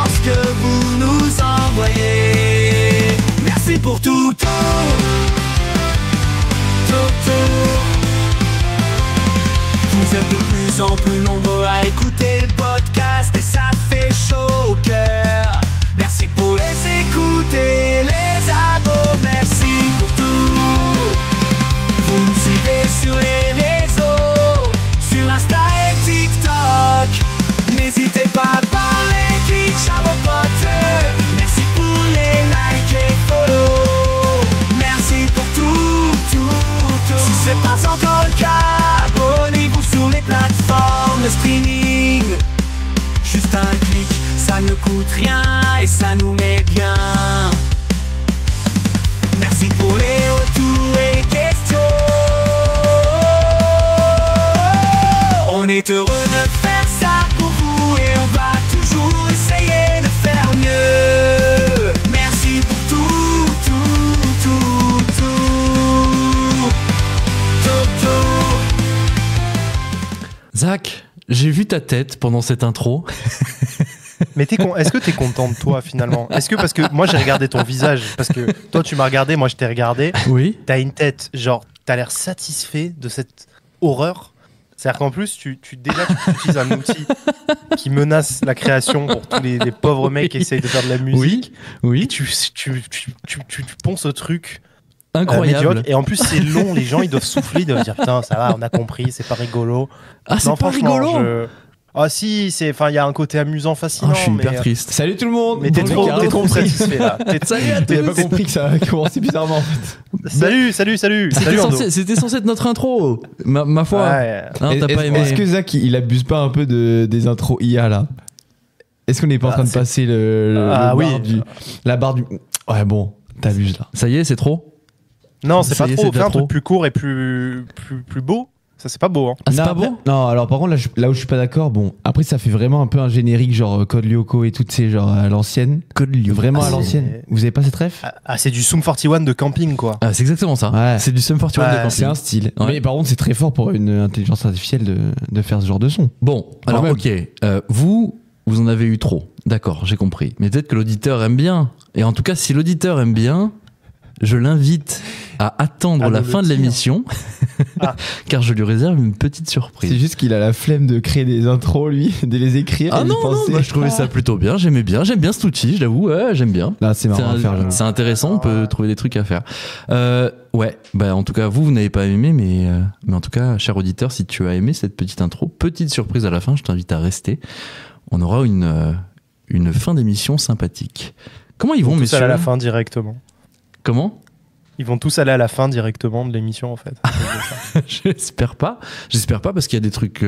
ce que vous nous envoyez. Merci pour tout, tout. Vous êtes de plus en plus nombreux à écouter le podcast et ça fait chaud au cœur. Merci pour les écouter, les abos, merci pour tout. Vous nous suivez sur les réseaux, sur Insta et TikTok. N'hésitez pas à parler Twitch à vos potes. Merci pour les likes et follow. Merci pour tout, tout, tout. Si c'est pas encore le cas, abonnez-vous sur les plateformes de streaming. Juste un clic, ça ne coûte rien et ça nous met bien. Merci pour les retours et les questions. On est heureux de faire ça pour vous et on va toujours essayer de faire mieux. Merci pour tout, tout, tout, tout, tout, tout. Zach, j'ai vu ta tête pendant cette intro. Mais est-ce que t'es content de toi finalement? Est-ce que parce que moi j'ai regardé ton visage, parce que toi tu m'as regardé, moi je t'ai regardé. Oui. T'as une tête, genre t'as l'air satisfait de cette horreur. C'est-à-dire qu'en plus tu utilises un outil qui menace la création pour tous les pauvres mecs qui essayent de faire de la musique. Oui. Et tu ponds ce truc Incroyable. médiocre. Et en plus c'est long, les gens ils doivent souffler, ils doivent dire putain ça va, on a compris, c'est pas rigolo. Ah, c'est Non, pas franchement, rigolo. Ah si, il y a un côté amusant, fascinant. Ah, je suis hyper mais, triste. Salut tout le monde. Mais t'es trop compris. satisfait là. Salut à T'avais pas tous. compris que ça a commencé bizarrement en fait. Salut Ando. C'était censé être notre intro. Ma foi. Ouais. Hein, t'as pas aimé. Est-ce que Zach il abuse pas un peu des intros IA là? Est-ce qu'on n'est pas en train de passer la barre du. Ouais bon, t'abuses là. Ça y est, c'est trop. Non, c'est Ça pas y est, trop. c'est Fais un trop. truc plus court et plus beau. Ça c'est pas beau. Hein. Ah, c'est Non, pas beau. Non, alors par contre là où je suis pas d'accord, bon après ça fait vraiment un peu un générique genre Code Lyoko et toutes ces genre à l'ancienne. Code Lyoko. Vraiment Ah, à l'ancienne. Vous avez pas cette ref? Ah, c'est du Sum 41 de camping quoi. Ah, c'est exactement ça. Ouais. C'est du Sum 41 de Ouais, camping. C'est un style. Ouais. Mais par contre c'est très fort pour une intelligence artificielle de faire ce genre de son. Bon, alors même. ok, vous en avez eu trop, d'accord, j'ai compris. Mais peut-être que l'auditeur aime bien. Et en tout cas, si l'auditeur aime bien, je l'invite à attendre À la nous le fin de dire. l'émission, Ah. car je lui réserve une petite surprise. C'est juste qu'il a la flemme de créer des intros lui, de les écrire Ah et d'y non, penser. moi je trouvais ça plutôt bien, j'aime bien cet outil, je l'avoue, ouais, j'aime bien. Là c'est marrant à faire. genre. C'est intéressant, on peut trouver des trucs à faire. Ouais, bah en tout cas, vous n'avez pas aimé, mais en tout cas, cher auditeur, si tu as aimé cette petite intro, petite surprise à la fin, je t'invite à rester. On aura une fin d'émission sympathique. Comment ils vont, Tous messieurs? aller à la fin directement. Comment? Ils vont tous aller à la fin directement de l'émission en fait. J'espère pas. J'espère pas parce qu'il y a des trucs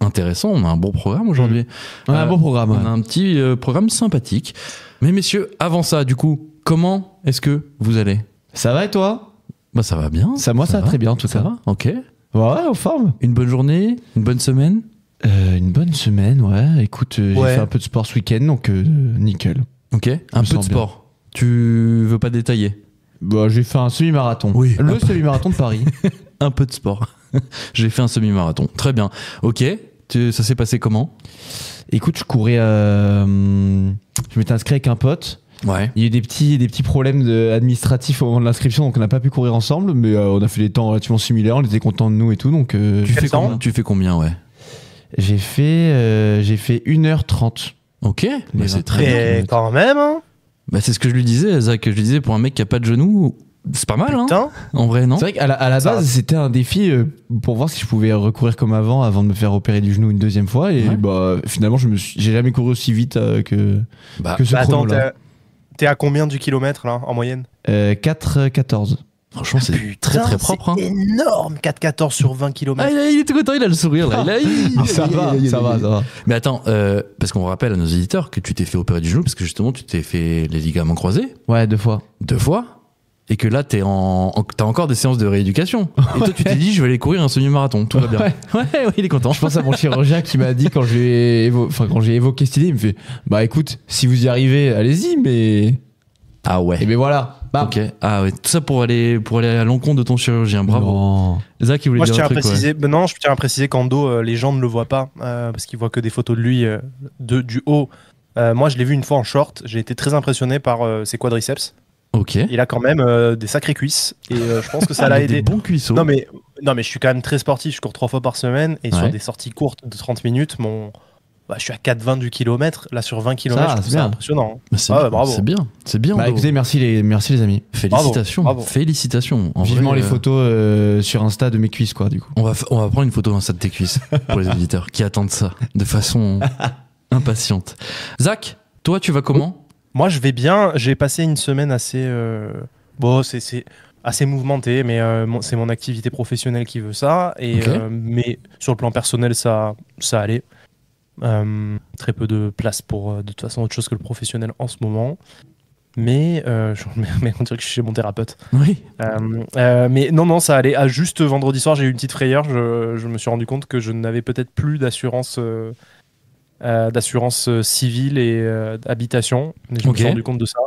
intéressants. On a un bon programme aujourd'hui. On a un bon programme. On a un petit programme sympathique. Mais messieurs, avant ça, du coup, comment est-ce que vous allez? Ça va et toi? Bah ça va bien. Moi ça va très bien en tout Ça cas. va, ok. Ouais, en forme. Une bonne journée, une bonne semaine. Une bonne semaine, ouais. Écoute, j'ai Ouais. fait un peu de sport ce week-end, donc nickel. Ok. Un peu de sens bien. sport. Tu veux pas détailler? Bah, j'ai fait un semi-marathon. Oui. Le semi-marathon de Paris. Un peu de sport. J'ai fait un semi-marathon. Très bien. Ok. Ça s'est passé comment? Écoute, je courais. Je m'étais inscrit avec un pote. Ouais. Il y a eu des petits problèmes administratifs au moment de l'inscription, donc on n'a pas pu courir ensemble, mais on a fait des temps relativement similaires. On était contents de nous et tout, donc. Tu fais combien, ouais? J'ai fait 1h30. Ok. Mais c'est très bien. Et quand même, hein. Bah, c'est ce que je lui disais, Zach. Je lui disais, pour un mec qui a pas de genoux, c'est pas mal, hein? Putain. En vrai, non? C'est vrai qu'à la Ça base, va. c'était un défi pour voir si je pouvais recourir comme avant de me faire opérer du genou une deuxième fois. Et Ouais. bah, finalement, j'ai jamais couru aussi vite que ce Bah, attends, chrono-là. t'es à combien du kilomètre là en moyenne? 4,14. Franchement, c'est très très propre. Hein. C'est énorme, 4,14 sur 20 Ah, km. il est tout content, il a le sourire là. Ça va. Mais attends, parce qu'on rappelle à nos éditeurs que tu t'es fait opérer du genou parce que justement tu t'es fait les ligaments croisés Ouais, 2 fois. 2 fois et que là t'as encore des séances de rééducation. Et toi tu t'es dit je vais aller courir un semi-marathon, tout va bien. Ouais, il est content. Je pense à mon chirurgien qui m'a dit quand j'ai évoqué cette idée, il me fait bah écoute, si vous y arrivez, allez-y, mais. Ah ouais. Et ben voilà. Bam. Ok. Ah ouais. Tout ça pour aller à l'encontre de ton chirurgien. Bravo. Non. Zach, il voulait Moi, je dire tiens un à truc. préciser, non, je tiens à préciser qu'en dos, les gens ne le voient pas parce qu'ils voient que des photos de lui du haut. Moi, je l'ai vu une fois en short. J'ai été très impressionné par ses quadriceps. Ok. Il a quand même des sacrées cuisses. Et je pense que ça l'a aidé. Des bons cuisseaux. Non, mais je suis quand même très sportif. Je cours 3 fois par semaine. Et sur des sorties courtes de 30 minutes, je suis à 4,20 du kilomètre. Là, sur 20 km, c'est impressionnant. Bravo. C'est bien. Bah, écoutez, merci les amis. Félicitations. Bravo. Félicitations. Vivement les photos sur Insta de mes cuisses, quoi, du coup. On va prendre une photo Insta de tes cuisses pour les auditeurs qui attendent ça de façon impatiente. Zach, toi, tu vas comment ? Moi, je vais bien. J'ai passé une semaine assez... c'est assez mouvementée, mais c'est mon activité professionnelle qui veut ça. Et, mais sur le plan personnel, ça allait. Très peu de place pour de toute façon autre chose que le professionnel en ce moment. Mais on dirait que je suis chez mon thérapeute. Oui. Mais non, ça allait. Juste vendredi soir, j'ai eu une petite frayeur. Je me suis rendu compte que je n'avais peut-être plus d'assurance civile et habitation. Et je me suis rendu compte de ça.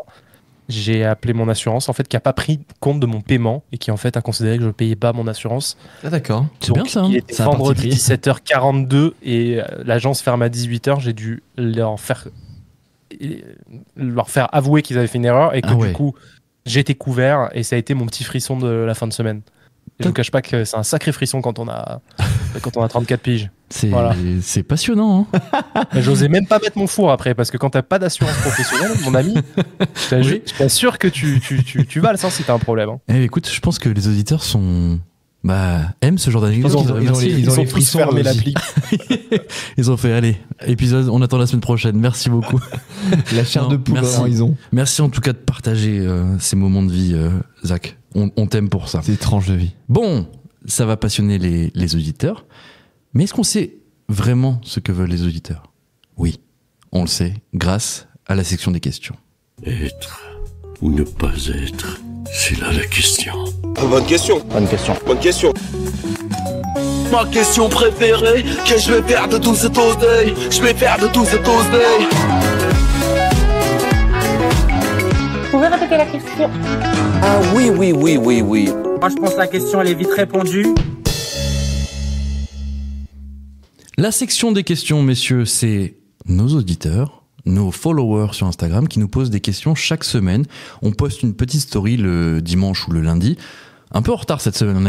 J'ai appelé mon assurance, en fait, qui n'a pas pris compte de mon paiement et qui, en fait, a considéré que je ne payais pas mon assurance. Ah, d'accord. C'est bien ça. Il était vendredi 17h42 et l'agence ferme à 18h. J'ai dû leur faire avouer qu'ils avaient fait une erreur et que du coup, j'étais couvert et ça a été mon petit frisson de la fin de semaine. Et je ne vous cache pas que c'est un sacré frisson quand on a 34 piges. C'est passionnant. Hein. J'osais même pas mettre mon four après parce que quand t'as pas d'assurance professionnelle, mon ami, je t'assure que tu vas le sens si t'as un problème. Hein. Écoute, je pense que les auditeurs aiment ce genre d'anecdote. Ils ont tous fermé l'appli. Ils ont fait, allez, épisode, on attend la semaine prochaine. Merci beaucoup. La chair de poule, merci en tout cas de partager ces moments de vie, Zach. On t'aime pour ça. C'est tranche de vie. Bon, ça va passionner les auditeurs. Mais est-ce qu'on sait vraiment ce que veulent les auditeurs ? Oui, on le sait grâce à la section des questions. Être ou ne pas être, c'est là la question. Bonne question. Ma question préférée, que je vais faire de tout cet oseille. Vous pouvez répéter la question ? Ah oui. Moi, je pense que la question, elle est vite répondue. La section des questions, messieurs, c'est nos auditeurs, nos followers sur Instagram qui nous posent des questions chaque semaine. On poste une petite story le dimanche ou le lundi. Un peu en retard cette semaine.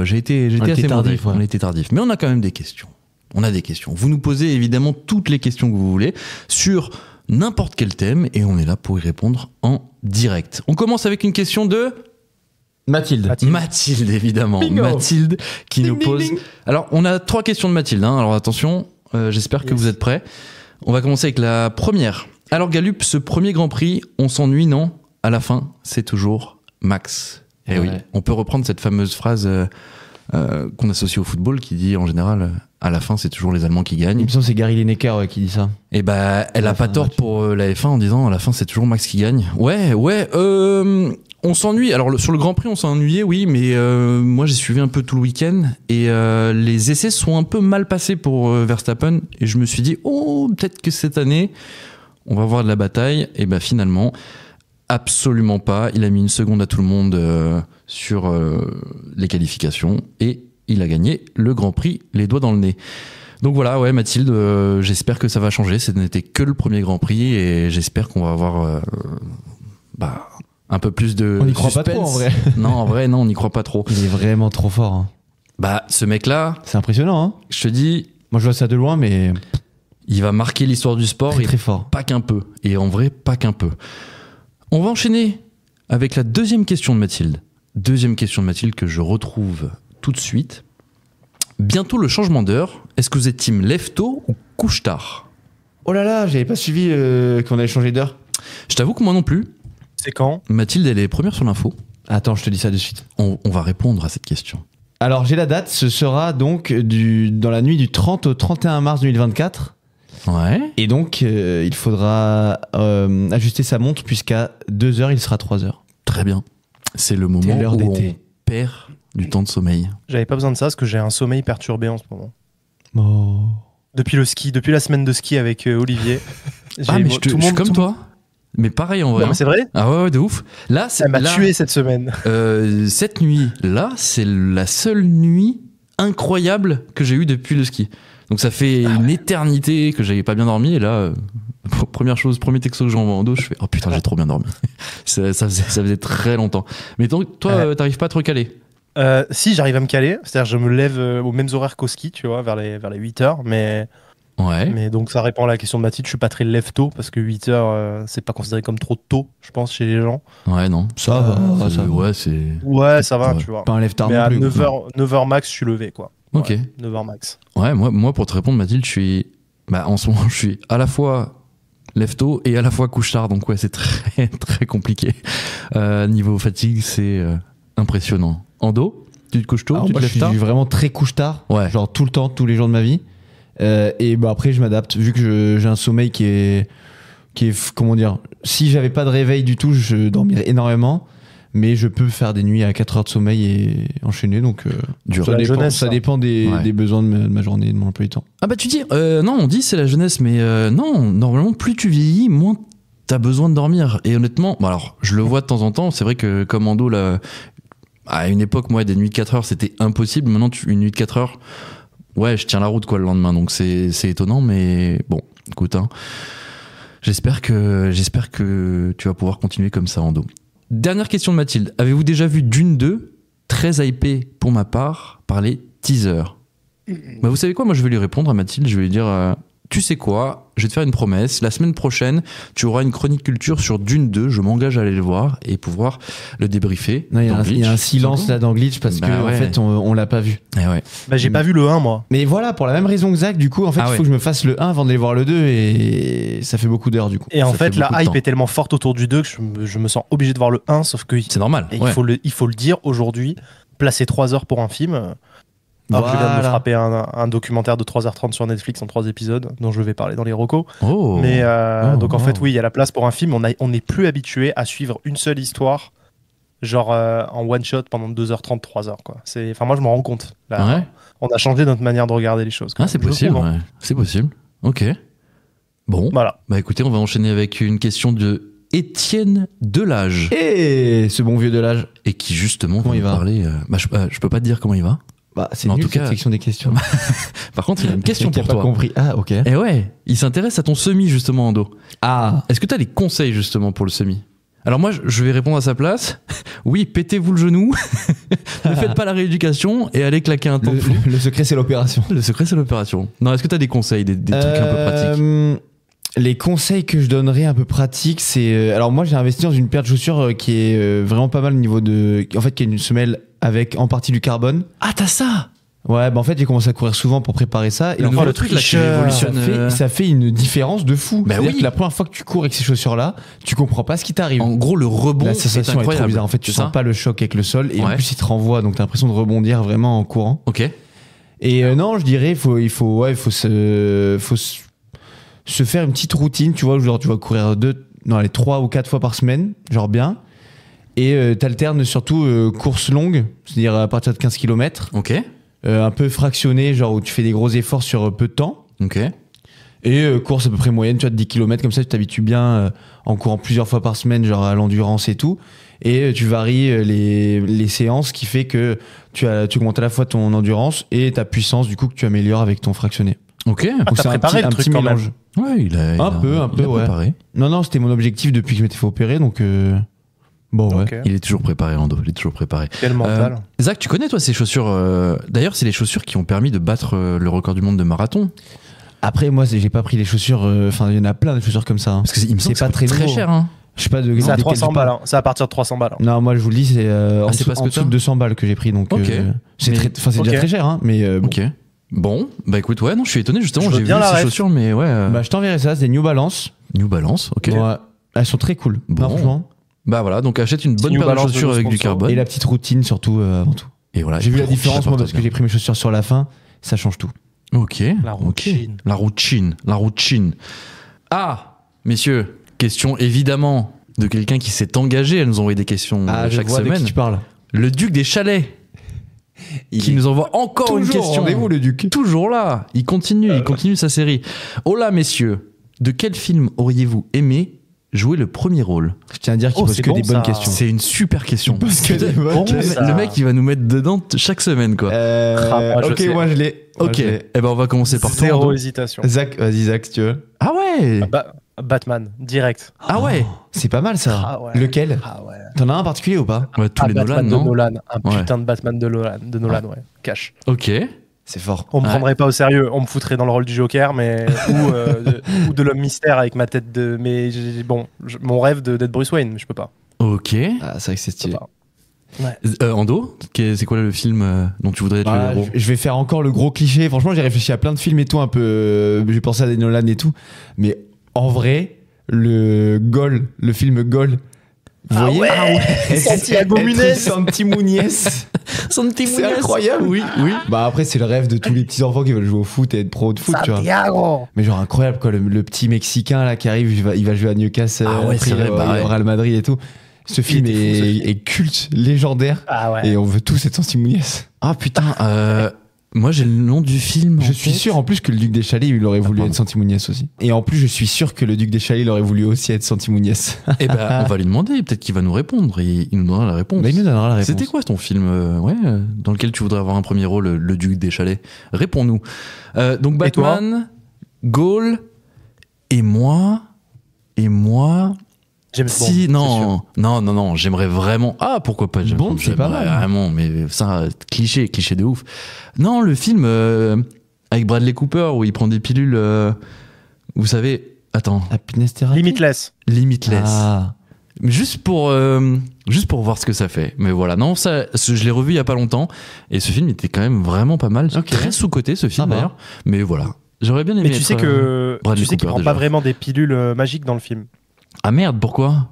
J'ai été assez tardif. On a été tardif, mais on a quand même des questions. On a des questions. Vous nous posez évidemment toutes les questions que vous voulez sur n'importe quel thème et on est là pour y répondre en direct. On commence avec une question de Mathilde, évidemment. Bingo. Mathilde qui nous pose... Alors, on a 3 questions de Mathilde. Alors, attention, j'espère que vous êtes prêts. On va commencer avec la première. Alors, Galup, ce premier Grand Prix, on s'ennuie, non ? À la fin, c'est toujours Max. Et oui, on peut reprendre cette fameuse phrase qu'on associe au football qui dit, en général, à la fin, c'est toujours les Allemands qui gagnent. Il me semble que c'est Gary Lineker qui dit ça. Et elle a pas tort pour la F1 en disant, à la fin, c'est toujours Max qui gagne. On s'ennuie. Alors sur le Grand Prix, on s'est ennuyé, oui, mais moi j'ai suivi un peu tout le week-end et les essais sont un peu mal passés pour Verstappen et je me suis dit peut-être que cette année on va avoir de la bataille. Et finalement, absolument pas. Il a mis une seconde à tout le monde sur les qualifications et il a gagné le Grand Prix les doigts dans le nez. Donc voilà, Mathilde, j'espère que ça va changer. Ce n'était que le premier Grand Prix et j'espère qu'on va avoir un peu plus de on n'y croit suspense. Pas trop en vrai. Non, en vrai, non, on n'y croit pas trop. Il est vraiment trop fort. Hein. Ce mec-là... C'est impressionnant. Hein. Je te dis... Moi, je vois ça de loin, mais... Il va marquer l'histoire du sport. Très fort. Pas qu'un peu. Et en vrai, pas qu'un peu. On va enchaîner avec la deuxième question de Mathilde. Deuxième question de Mathilde que je retrouve tout de suite. Bientôt le changement d'heure. Est-ce que vous êtes team lève-tôt ou couche-tard ? Oh là là, j'avais pas suivi qu'on allait changer d'heure. Je t'avoue que moi non plus. C'est quand ? Mathilde, elle est première sur l'info. Attends, je te dis ça de suite. On va répondre à cette question. Alors, j'ai la date. Ce sera donc dans la nuit du 30 au 31 mars 2024. Ouais. Et donc, il faudra ajuster sa montre puisqu'à 2h, il sera 3h. Très bien. C'est le moment où on perd du temps de sommeil. J'avais pas besoin de ça parce que j'ai un sommeil perturbé en ce moment. Oh. Depuis la semaine de ski avec Olivier. Mais je suis comme toi. Mais pareil en vrai. Non, mais c'est vrai ? Ah ouais, de ouf. Là, ça m'a tué cette semaine. Cette nuit-là, c'est la seule nuit incroyable que j'ai eue depuis le ski. Donc ça fait une éternité que j'avais pas bien dormi et là, Première chose, premier texto que j'envoie en dos, je fais oh putain, j'ai trop bien dormi. ça faisait très longtemps. Mais donc, toi, t'arrives pas à te recaler? Si, j'arrive à me caler. C'est-à-dire, je me lève aux mêmes horaires qu'au ski, tu vois, vers les 8h. Mais donc, ça répond à la question de Mathilde. Je suis pas très lève-tôt parce que 8h, c'est pas considéré comme trop tôt, je pense, chez les gens. Ouais, non. Ça va. Ça va. Ouais, c'est. Ouais, ça va, tu vois. Pas un lève tard Mais non à plus. 9h max, je suis levé, quoi. Ok. Ouais, 9h max. Ouais, moi, pour te répondre, Mathilde, je suis. Bah, en ce moment, je suis à la fois lève-tôt et à la fois couche-tard. Donc, ouais, c'est très, très compliqué. Niveau fatigue, c'est impressionnant. Endo, tu te couches tôt, Alors, tu te moi, je lèves tard? suis vraiment très couche-tard. Ouais. Genre tout le temps, tous les jours de ma vie. Et bah après, je m'adapte. Vu que j'ai un sommeil qui est. Comment dire? Si j'avais pas de réveil du tout, je dormirais énormément. Mais je peux faire des nuits à 4 heures de sommeil et enchaîner. Donc, Dur. La jeunesse, ça ça. dépend des besoins de ma journée, de mon emploi du temps. Ah bah tu dis, non, on dit c'est la jeunesse, mais non, normalement, plus tu vieillis, moins t'as besoin de dormir. Et honnêtement, bon alors, je le vois de temps en temps, c'est vrai que comme Endo, là, à une époque, moi, des nuits de 4 heures, c'était impossible. Maintenant, une nuit de 4 heures, ouais, je tiens la route, quoi, le lendemain. Donc c'est étonnant, mais bon, écoute, hein, j'espère que tu vas pouvoir continuer comme ça, Endo. Dernière question de Mathilde. Avez-vous déjà vu Dune 2, très hypé pour ma part, par les teasers? Bah vous savez quoi, moi je vais lui répondre à Mathilde, je vais lui dire tu sais quoi, je vais te faire une promesse, la semaine prochaine tu auras une chronique culture sur Dune 2, je m'engage à aller le voir et pouvoir le débriefer. Non, il dans y a un Glitch, silence là dans Glitch parce Bah que ouais. en fait on l'a pas vu. Eh ouais. Bah, j'ai pas vu le 1, moi. Mais voilà, pour la même raison que Zach, du coup, en fait, Ah il ouais. faut que je me fasse le 1 avant d'aller voir le 2 et ça fait beaucoup d'heures du coup. Et en Ça fait, fait la beaucoup de hype temps. est tellement forte autour du 2 que je me sens obligé de voir le 1, sauf que C'est normal. et ouais. il faut le dire aujourd'hui, placer 3 heures pour un film. Alors que je viens de me Voilà. frapper un documentaire de 3h30 sur Netflix en 3 épisodes, dont je vais parler dans les recos. Oh. Mais donc en fait, oh. oui, il y a la place pour un film. On n'est plus habitué à suivre une seule histoire, genre en one shot pendant 2h30, 3h. Quoi. Enfin, moi, je m'en rends compte. Là, Ouais. on a changé notre manière de regarder les choses. Ah, c'est Je possible. trouve, hein. Ouais. C'est possible. Ok. Bon. Voilà. Bah écoutez, on va enchaîner avec une question de Étienne Delage. Et ce bon vieux de l'âge. Et qui justement va Comment il nous va parler. Je peux pas te dire comment il va. Bah, c'est Mais en nul, tout cette cas- section des questions. Par contre, il a une question J'ai pour pas toi. compris. Ah, ok. Et ouais, il s'intéresse à ton semi justement, Endo. Ah, Est-ce que tu as des conseils justement pour le semi? Alors moi, je vais répondre à sa place. Oui, pétez-vous le genou, ne faites pas la rééducation et allez claquer un temps fou. le secret, c'est l'opération. Le secret, c'est l'opération. Non, est-ce que tu as des conseils, des trucs un peu pratiques? Les conseils que je donnerais un peu pratiques, c'est. Alors, moi, j'ai investi dans une paire de chaussures qui est vraiment pas mal au niveau de. En fait, qui est une semelle avec en partie du carbone. Ah, t'as ça? Ouais, bah en fait, j'ai commencé à courir souvent pour préparer ça. Et Le en nouveau fait, truc là qui tricheur. révolutionne. ça fait une différence de fou. Bah C'est-à-dire oui. que la première fois que tu cours avec ces chaussures-là, tu comprends pas ce qui t'arrive. En gros, le rebond La est sensation est, trop incroyable. bizarre. En fait, tu C'est ça sens pas le choc avec le sol et en Ouais. plus, il te renvoie, donc t'as l'impression de rebondir vraiment en courant. Ok. Et non, je dirais, il faut se faire une petite routine, tu vois, genre tu vas courir 3 ou 4 fois par semaine, genre bien. Et t'alternes surtout courses longues, c'est-à-dire à partir de 15 km, Ok. un peu fractionné, genre où tu fais des gros efforts sur peu de temps. Ok. Et course à peu près moyenne, tu vois, de 10 km, comme ça tu t'habitues bien en courant plusieurs fois par semaine, genre à l'endurance et tout. Et tu varies les séances, qui fait que tu augmentes à la fois ton endurance et ta puissance, du coup, que tu améliores avec ton fractionné. Ok. Ah, Donc t'as c'est préparé le un truc petit quand même. mélange. Ouais, il a Un peu, il a ouais. préparé. Non, c'était mon objectif depuis que je m'étais fait opérer, donc bon, ouais. Ok. Il est toujours préparé, Endo. Il est toujours préparé. Quel mental. Zach, tu connais toi ces chaussures D'ailleurs, c'est les chaussures qui ont permis de battre le record du monde de marathon. Après, moi, j'ai pas pris les chaussures. Enfin, il y en a plein de chaussures comme ça. Hein. Parce que il me semble C'est que pas ça coûte très très lourd. cher. Hein. Je sais pas de. C'est à desquelles 300 je balles. parle. Hein. C'est à partir de 300 balles. Hein. Non, moi, je vous le dis, c'est en, c'est pas ce en que dessous t'as de 200 balles que j'ai pris, donc Ok. c'est Mais- déjà Ok. très cher, hein. Mais bon. Ok. Bon, bah écoute, ouais, non, je suis étonné justement. Je veux J'ai vu bien la ces ref. chaussures, mais ouais. Bah, je t'enverrai ça. C'est des New Balance. New Balance, ok. Ouais. Elles sont très cool. Bon. Non, franchement. Bah voilà, donc achète une bonne New paire de Balance de chaussures nos avec du sponsors. carbone. Et la petite routine surtout avant tout. Et voilà. J'ai vu la Profite, différence moi apporte parce que bien. j'ai pris mes chaussures sur la fin. Ça change tout. Ok. La ok. routine. La routine. La routine. Ah, messieurs, question évidemment de quelqu'un qui s'est engagé à nous envoyer des questions je chaque vois de qui semaine. tu parles. Le duc des chalets. Qui nous envoie encore une Toujours au question. rendez-vous, le duc. Toujours là. Il continue sa série. Oh là, messieurs, de quel film auriez-vous aimé jouer le premier rôle? Je tiens à dire qu'il Oh, pose c'est que bon, des bonnes ça. questions. C'est une super question. Parce que des bonnes Le- questions. le mec, il va nous mettre dedans chaque semaine, quoi. Moi, je Ok, sais. moi je l'ai. Ok. Eh ben, on va commencer par toi. Zéro Ando. hésitation. Zach, vas-y Zach, si tu veux. Ah ouais. Batman, direct. Ah ouais. C'est pas mal ça. Ah ouais. Lequel? Ah ouais. T'en as un en particulier ou pas? Ouais, tous les Batman Nolan, de non? Nolan. Un Ouais. putain de Batman de Nolan, ouais. Cash. Ok. C'est fort. On me Ouais. prendrait pas au sérieux, on me foutrait dans le rôle du Joker, mais ou de l'homme mystère avec ma tête de. Mais mon rêve d'être Bruce Wayne, mais je peux pas. Ok. Ah, c'est vrai que c'est Je peux stylé. pas. Ando, c'est quoi le film dont tu voudrais être le Bah, héros? je vais faire encore le gros cliché. Franchement, j'ai réfléchi à plein de films et tout, un peu. J'ai pensé à des Nolan et tout. Mais en vrai, le film Goal. Vous voyez? Santiago Être Munez. Santi Munez. C'est incroyable. Oui. Bah après, c'est le rêve de tous les petits enfants qui veulent jouer au foot et être pro de foot, tu vois. Santiago. Mais genre incroyable quoi, le petit Mexicain là qui arrive, il va jouer à Newcastle, Ah ouais, après, c'est vrai, il va bah ouais. au Real Madrid et tout. Ce film était fou, ce film. est culte, légendaire, Ah ouais. et on veut tous être Santi Munez. Ah putain, moi j'ai le nom du film. Je en suis tête. sûr en plus que le Duc des Chalets il aurait voulu pardon. être Santi Munez aussi. Et en plus je suis sûr que le Duc des Chalets il aurait voulu aussi être Santi Munez. Eh ben, on va lui demander, peut-être qu'il va nous répondre. Il nous donnera la réponse. Bah, il nous donnera la réponse. C'était quoi ton film dans lequel tu voudrais avoir un premier rôle, le Duc des Chalets? Réponds-nous. Donc Et toi Batman, Gaulle, et moi. James Si, Bond, non, j'aimerais vraiment. Ah, pourquoi pas James Bond, Bond, c'est pas j'aimerais mal. Vraiment, mais ça, cliché de ouf. Non, le film avec Bradley Cooper où il prend des pilules. Vous savez, attends, Happiness c'est Therapy. Limitless. Limitless. Ah. Juste pour voir ce que ça fait. Mais voilà, non, je l'ai revu il y a pas longtemps et ce film était quand même vraiment pas mal. Ok. Très sous-coté ce film Ça va. d'ailleurs. Mais voilà, j'aurais bien aimé. Mais tu sais être, que Bradley qu'il Cooper, prend déjà. pas vraiment des pilules magiques dans le film. Ah merde, pourquoi?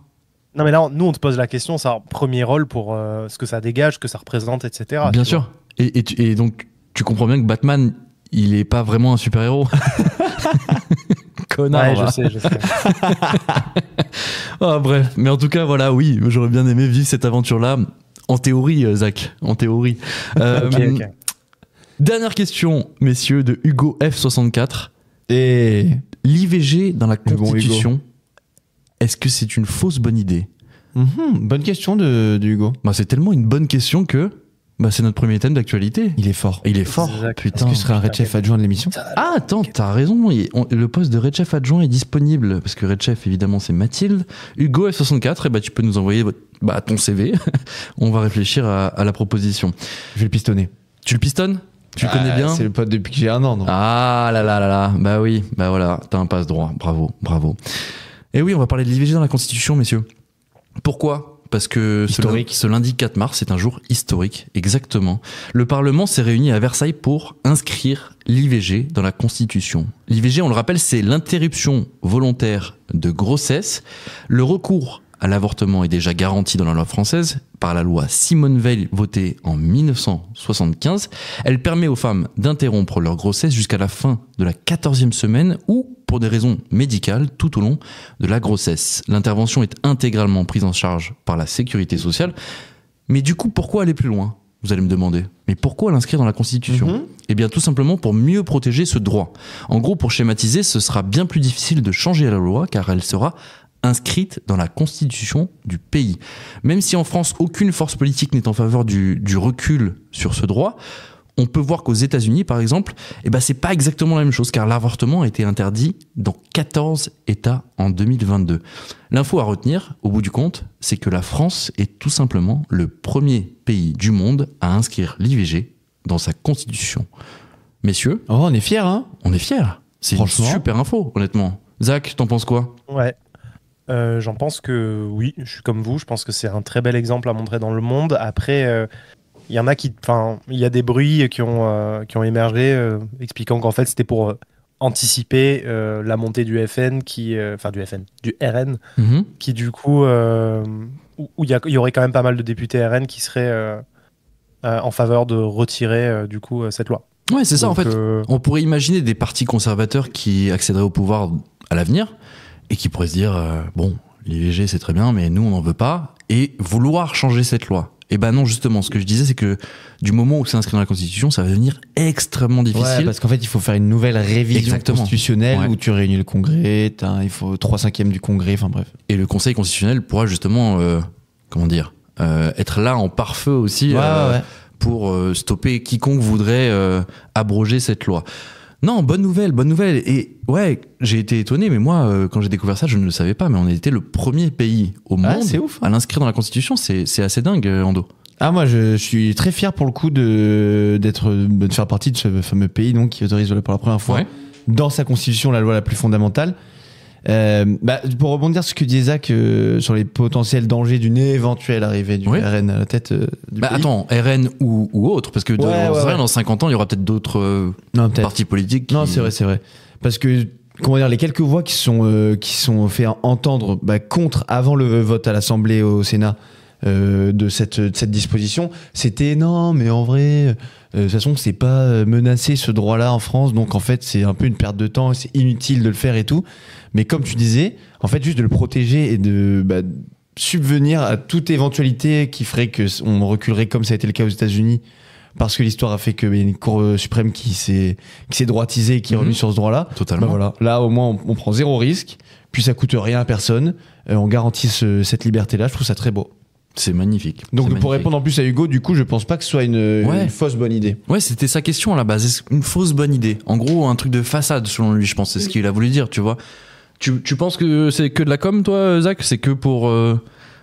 Non mais là, nous on te pose la question, c'est un premier rôle pour ce que ça dégage, ce que ça représente, etc. Bien tu sûr. Et donc, tu comprends bien que Batman, il est pas vraiment un super-héros. vois. Connard. Ouais, va. je sais. Ah, bref, mais en tout cas, voilà, oui, j'aurais bien aimé vivre cette aventure-là. En théorie, Zach, en théorie. Ok. Dernière question, messieurs, de Hugo F64. Et L'IVG dans la Le bon Constitution, est-ce que c'est une fausse bonne idée? bonne question de Hugo. Bah, c'est tellement une bonne question que c'est notre premier thème d'actualité. Il est fort. Et il est fort, Exact. Est-ce putain. que ce serait un Red Chef adjoint de l'émission? Ah, attends, t'as raison. Le poste de Red Chef adjoint est disponible. Parce que Red Chef, évidemment, c'est Mathilde. Hugo F64, et tu peux nous envoyer ton CV. On va réfléchir à la proposition. Je vais le pistonner. Tu le pistonnes? Tu le connais bien? C'est le pote depuis que j'ai 1 an. Donc. Ah là là là là. Bah oui, bah voilà, t'as un passe droit. Bravo, bravo. Et oui, on va parler de l'IVG dans la Constitution, messieurs. Pourquoi? Parce que Historique. ce lundi 4 mars, c'est un jour historique, exactement. Le Parlement s'est réuni à Versailles pour inscrire l'IVG dans la Constitution. L'IVG, on le rappelle, c'est l'interruption volontaire de grossesse. Le recours à l'avortement est déjà garanti dans la loi française par la loi Simone Veil votée en 1975. Elle permet aux femmes d'interrompre leur grossesse jusqu'à la fin de la 14e semaine ou pour des raisons médicales tout au long de la grossesse. L'intervention est intégralement prise en charge par la sécurité sociale. Mais du coup, pourquoi aller plus loin? Vous allez me demander. Mais pourquoi l'inscrire dans la Constitution? Eh bien, tout simplement pour mieux protéger ce droit. En gros, pour schématiser, ce sera bien plus difficile de changer la loi car elle sera inscrite dans la Constitution du pays. Même si en France, aucune force politique n'est en faveur du recul sur ce droit, on peut voir qu'aux États-Unis, par exemple, c'est pas exactement la même chose, car l'avortement a été interdit dans 14 États en 2022. L'info à retenir, au bout du compte, c'est que la France est tout simplement le premier pays du monde à inscrire l'IVG dans sa constitution. Messieurs, Oh, on est fiers, hein? on est fiers. C'est une Franchement. super info, honnêtement. Zach, t'en penses quoi? Ouais. J'en pense que oui, je suis comme vous, je pense que c'est un très bel exemple à montrer dans le monde. Après, il y en a il y a des bruits qui ont émergé expliquant qu'en fait c'était pour anticiper la montée du FN du RN, qui du coup, où il y aurait quand même pas mal de députés RN qui seraient en faveur de retirer du coup cette loi. Ouais, c'est ça, en Donc, fait. On pourrait imaginer des partis conservateurs qui accéderaient au pouvoir à l'avenir et qui pourraient se dire l'IVG c'est très bien, mais nous on n'en veut pas, et vouloir changer cette loi. Et non, justement, ce que je disais, c'est que du moment où c'est inscrit dans la Constitution, ça va devenir extrêmement difficile. Ouais, parce qu'en fait, il faut faire une nouvelle révision Exactement. constitutionnelle Ouais. où tu réunis le Congrès, il faut 3/5 du Congrès, enfin bref. Et le Conseil constitutionnel pourra justement, être là en pare-feu aussi Ouais. pour stopper quiconque voudrait abroger cette loi. Non, bonne nouvelle. Et ouais, j'ai été étonné, mais moi, quand j'ai découvert ça, je ne le savais pas, mais on était le premier pays au monde c'est ouf. à l'inscrire dans la Constitution. C'est assez dingue, Ando. Ah, moi, je suis très fier pour le coup de faire partie de ce fameux pays donc, qui autorise pour la première fois dans sa Constitution la loi la plus fondamentale. Pour rebondir sur ce que disait Zach sur les potentiels dangers d'une éventuelle arrivée du RN à la tête du pays. Attends, RN ou autre, parce que dans 50 ans, il y aura peut-être d'autres partis politiques. Non, c'est vrai. Parce que, comment dire, les quelques voix qui sont fait entendre contre, avant le vote à l'Assemblée au Sénat, de cette disposition, c'était non, mais en vrai, de toute façon, c'est pas menacé ce droit-là en France, donc en fait, c'est un peu une perte de temps, c'est inutile de le faire et tout. Mais comme tu disais, en fait, juste de le protéger et de subvenir à toute éventualité qui ferait qu'on reculerait comme ça a été le cas aux États-Unis, parce que l'histoire a fait qu'il y a une Cour suprême qui s'est droitisée et qui est revenue sur ce droit-là. Totalement. Voilà. Là, au moins, on prend zéro risque, puis ça coûte rien à personne, on garantit cette liberté-là, je trouve ça très beau. C'est magnifique. Donc pour répondre en plus à Hugo, du coup, je pense pas que ce soit une fausse bonne idée. Ouais, c'était sa question à la base. Est-ce une fausse bonne idée? En gros, un truc de façade, selon lui, je pense. C'est ce qu'il a voulu dire, tu vois. Tu penses que c'est que de la com, toi, Zach? C'est que pour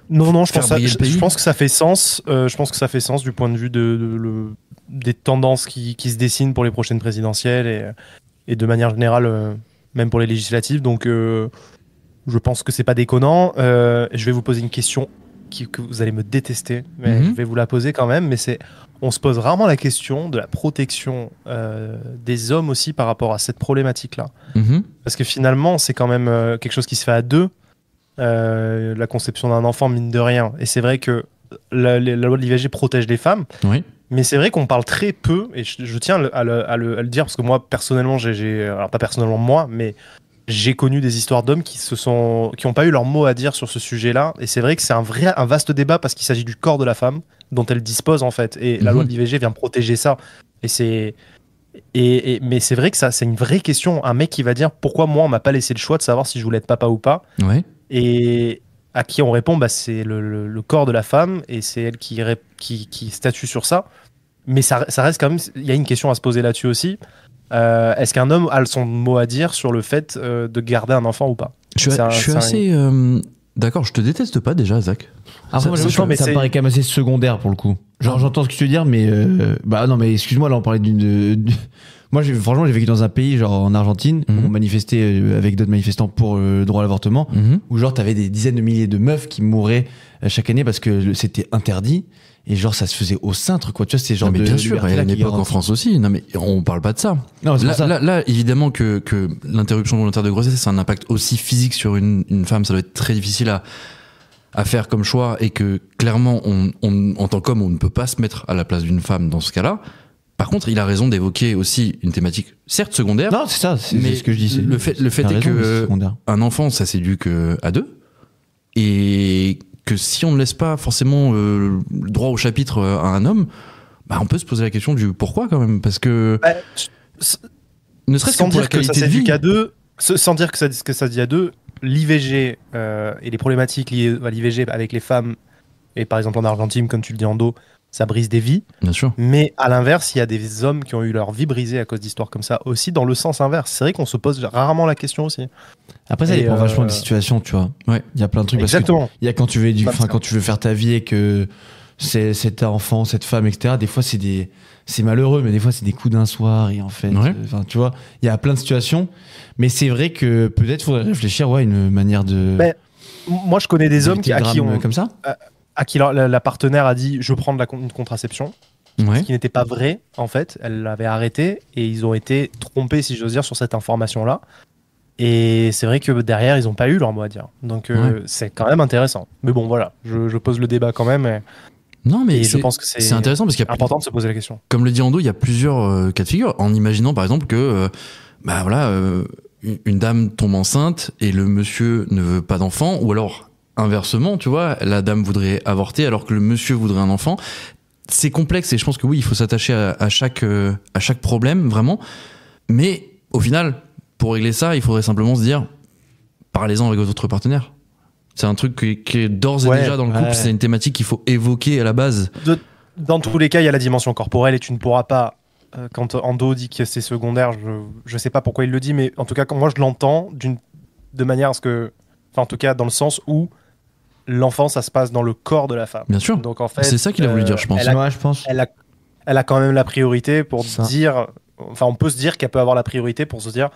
non, je pense que ça fait sens. Je pense que ça fait sens du point de vue des tendances qui se dessinent pour les prochaines présidentielles et de manière générale, même pour les législatives. Donc, je pense que c'est pas déconnant. Je vais vous poser une question que vous allez me détester, mais je vais vous la poser quand même. Mais on se pose rarement la question de la protection des hommes aussi par rapport à cette problématique-là. Parce que finalement, c'est quand même quelque chose qui se fait à deux, la conception d'un enfant, mine de rien. Et c'est vrai que la loi de l'IVG protège les femmes, mais c'est vrai qu'on parle très peu, et je tiens à le dire, parce que moi, personnellement, alors pas personnellement moi, mais j'ai connu des histoires d'hommes qui ont pas eu leur mot à dire sur ce sujet-là, et c'est vrai que c'est un vaste débat parce qu'il s'agit du corps de la femme dont elle dispose en fait, et la loi de l'IVG vient protéger ça. Mais c'est vrai que ça, c'est une vraie question. Un mec qui va dire pourquoi moi on m'a pas laissé le choix de savoir si je voulais être papa ou pas, et à qui on répond c'est le corps de la femme et c'est elle qui statue sur ça. Mais ça reste quand même, il y a une question à se poser là-dessus aussi. Est-ce qu'un homme a son mot à dire sur le fait de garder un enfant ou pas? Je suis assez d'accord, je te déteste pas déjà, Zach. Ça me paraît quand même assez secondaire pour le coup. Genre, j'entends ce que tu veux dire, mais non, mais excuse-moi, là on parlait moi franchement j'ai vécu dans un pays genre en Argentine où on manifestait avec d'autres manifestants pour le droit à l'avortement, où genre t'avais des dizaines de milliers de meufs qui mouraient chaque année parce que c'était interdit. Et genre, ça se faisait au cintre, quoi. Tu vois, c'est genre mais bien sûr, il y a une époque en France aussi. Non, mais on parle pas de ça. Non, là, évidemment que l'interruption volontaire de grossesse, c'est un impact aussi physique sur une femme. Ça doit être très difficile à faire comme choix, et que clairement, en tant qu'homme, on ne peut pas se mettre à la place d'une femme dans ce cas-là. Par contre, il a raison d'évoquer aussi une thématique, certes secondaire. Non, c'est ça, c'est ce que je dis. Le fait est que un enfant, ça s'éduque à deux. Et que si on ne laisse pas forcément le droit au chapitre à un homme, on peut se poser la question du pourquoi quand même, parce que ne serait-ce que pour la qualité de vie. Sans dire que ça se dit à deux, l'IVG et les problématiques liées à l'IVG avec les femmes, et par exemple en Argentine, comme tu le dis Ando, ça brise des vies. Bien sûr. Mais à l'inverse, il y a des hommes qui ont eu leur vie brisée à cause d'histoires comme ça, aussi dans le sens inverse. C'est vrai qu'on se pose rarement la question aussi. Après, ça dépend vachement des situations, tu vois. Ouais. Il y a plein de trucs. Exactement. Il y a quand tu veux faire ta vie et que cet enfant, cette femme, etc. Des fois, c'est malheureux, mais des fois, c'est des coups d'un soir. Et en fait, tu vois, il y a plein de situations. Mais c'est vrai que peut-être faudrait réfléchir, une manière de. Moi, je connais des hommes comme ça. À qui la partenaire a dit je prends une contraception, ce qui n'était pas vrai en fait. Elle l'avait arrêté et ils ont été trompés, si j'ose dire, sur cette information-là. Et c'est vrai que derrière, ils n'ont pas eu leur mot à dire. Donc c'est quand même intéressant. Mais bon, voilà, je pose le débat quand même. Non, mais je pense que c'est intéressant parce qu'il y a important de se poser la question. Comme le dit Ando, il y a plusieurs cas de figure. En imaginant par exemple que une dame tombe enceinte et le monsieur ne veut pas d'enfant, ou alors inversement, tu vois, la dame voudrait avorter alors que le monsieur voudrait un enfant. C'est complexe et je pense que oui, il faut s'attacher à chaque problème, vraiment. Mais au final, pour régler ça, il faudrait simplement se dire, parlez-en avec votre partenaire. C'est un truc qui est d'ores et déjà dans le couple, c'est une thématique qu'il faut évoquer à la base. Dans tous les cas, il y a la dimension corporelle et tu ne pourras pas quand Ando dit que c'est secondaire, je sais pas pourquoi il le dit, mais en tout cas, quand moi je l'entends de manière à ce que. Enfin, en tout cas, dans le sens où l'enfant, ça se passe dans le corps de la femme. Bien sûr. Donc en fait. C'est ça qu'il a voulu dire, je pense. Je pense. Elle a quand même la priorité pour Ça. dire. Enfin, on peut se dire qu'elle peut avoir la priorité pour se dire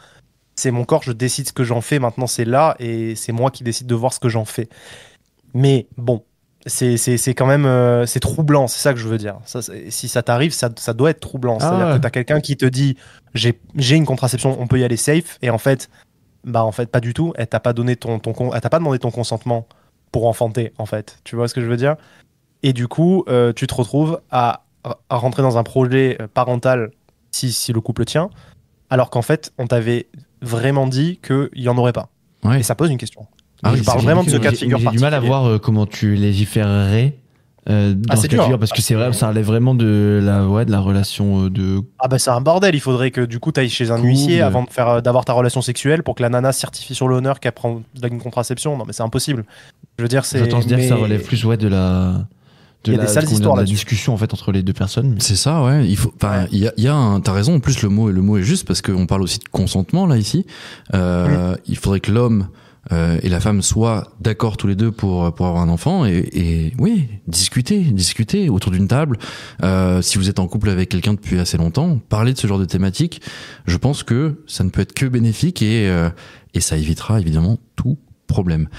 c'est mon corps, je décide ce que j'en fais, maintenant c'est là, et c'est moi qui décide de voir ce que j'en fais. Mais bon, c'est quand même. C'est troublant, c'est ça que je veux dire. Si ça t'arrive, ça doit être troublant. C'est-à-dire que t'as quelqu'un qui te dit j'ai une contraception, on peut y aller safe, et en fait, pas du tout. Elle t'a pas donné elle t'a pas demandé ton consentement pour enfanter, en fait. Tu vois ce que je veux dire? Et du coup, tu te retrouves à rentrer dans un projet parental si le couple tient, alors qu'en fait, on t'avait vraiment dit qu'il n'y en aurait pas. Ouais. Et ça pose une question. Ah oui, je parle c'est vraiment de ce cas de figure J'ai du mal à particulier. voir comment tu légiférerais dans ce c'est cas de dur. figure, parce que c'est vrai, ça relève vraiment de la relation de. Ah bah c'est un bordel, il faudrait que du coup tu ailles chez un Couple. huissier avant d'avoir ta relation sexuelle pour que la nana certifie sur l'honneur qu'elle prend une contraception. Non mais c'est impossible. Je veux dire, c'est... J'entends se dire que ça mais- relève plus de la. Il y a des sales histoires de la là-dessus. discussion en fait entre les deux personnes. C'est ça, ouais. T'as raison. En plus, le mot est juste parce qu'on parle aussi de consentement là ici. Il faudrait que l'homme et la femme soient d'accord tous les deux pour avoir un enfant et oui, discuter autour d'une table. Si vous êtes en couple avec quelqu'un depuis assez longtemps, parler de ce genre de thématique, je pense que ça ne peut être que bénéfique et ça évitera évidemment tout problème.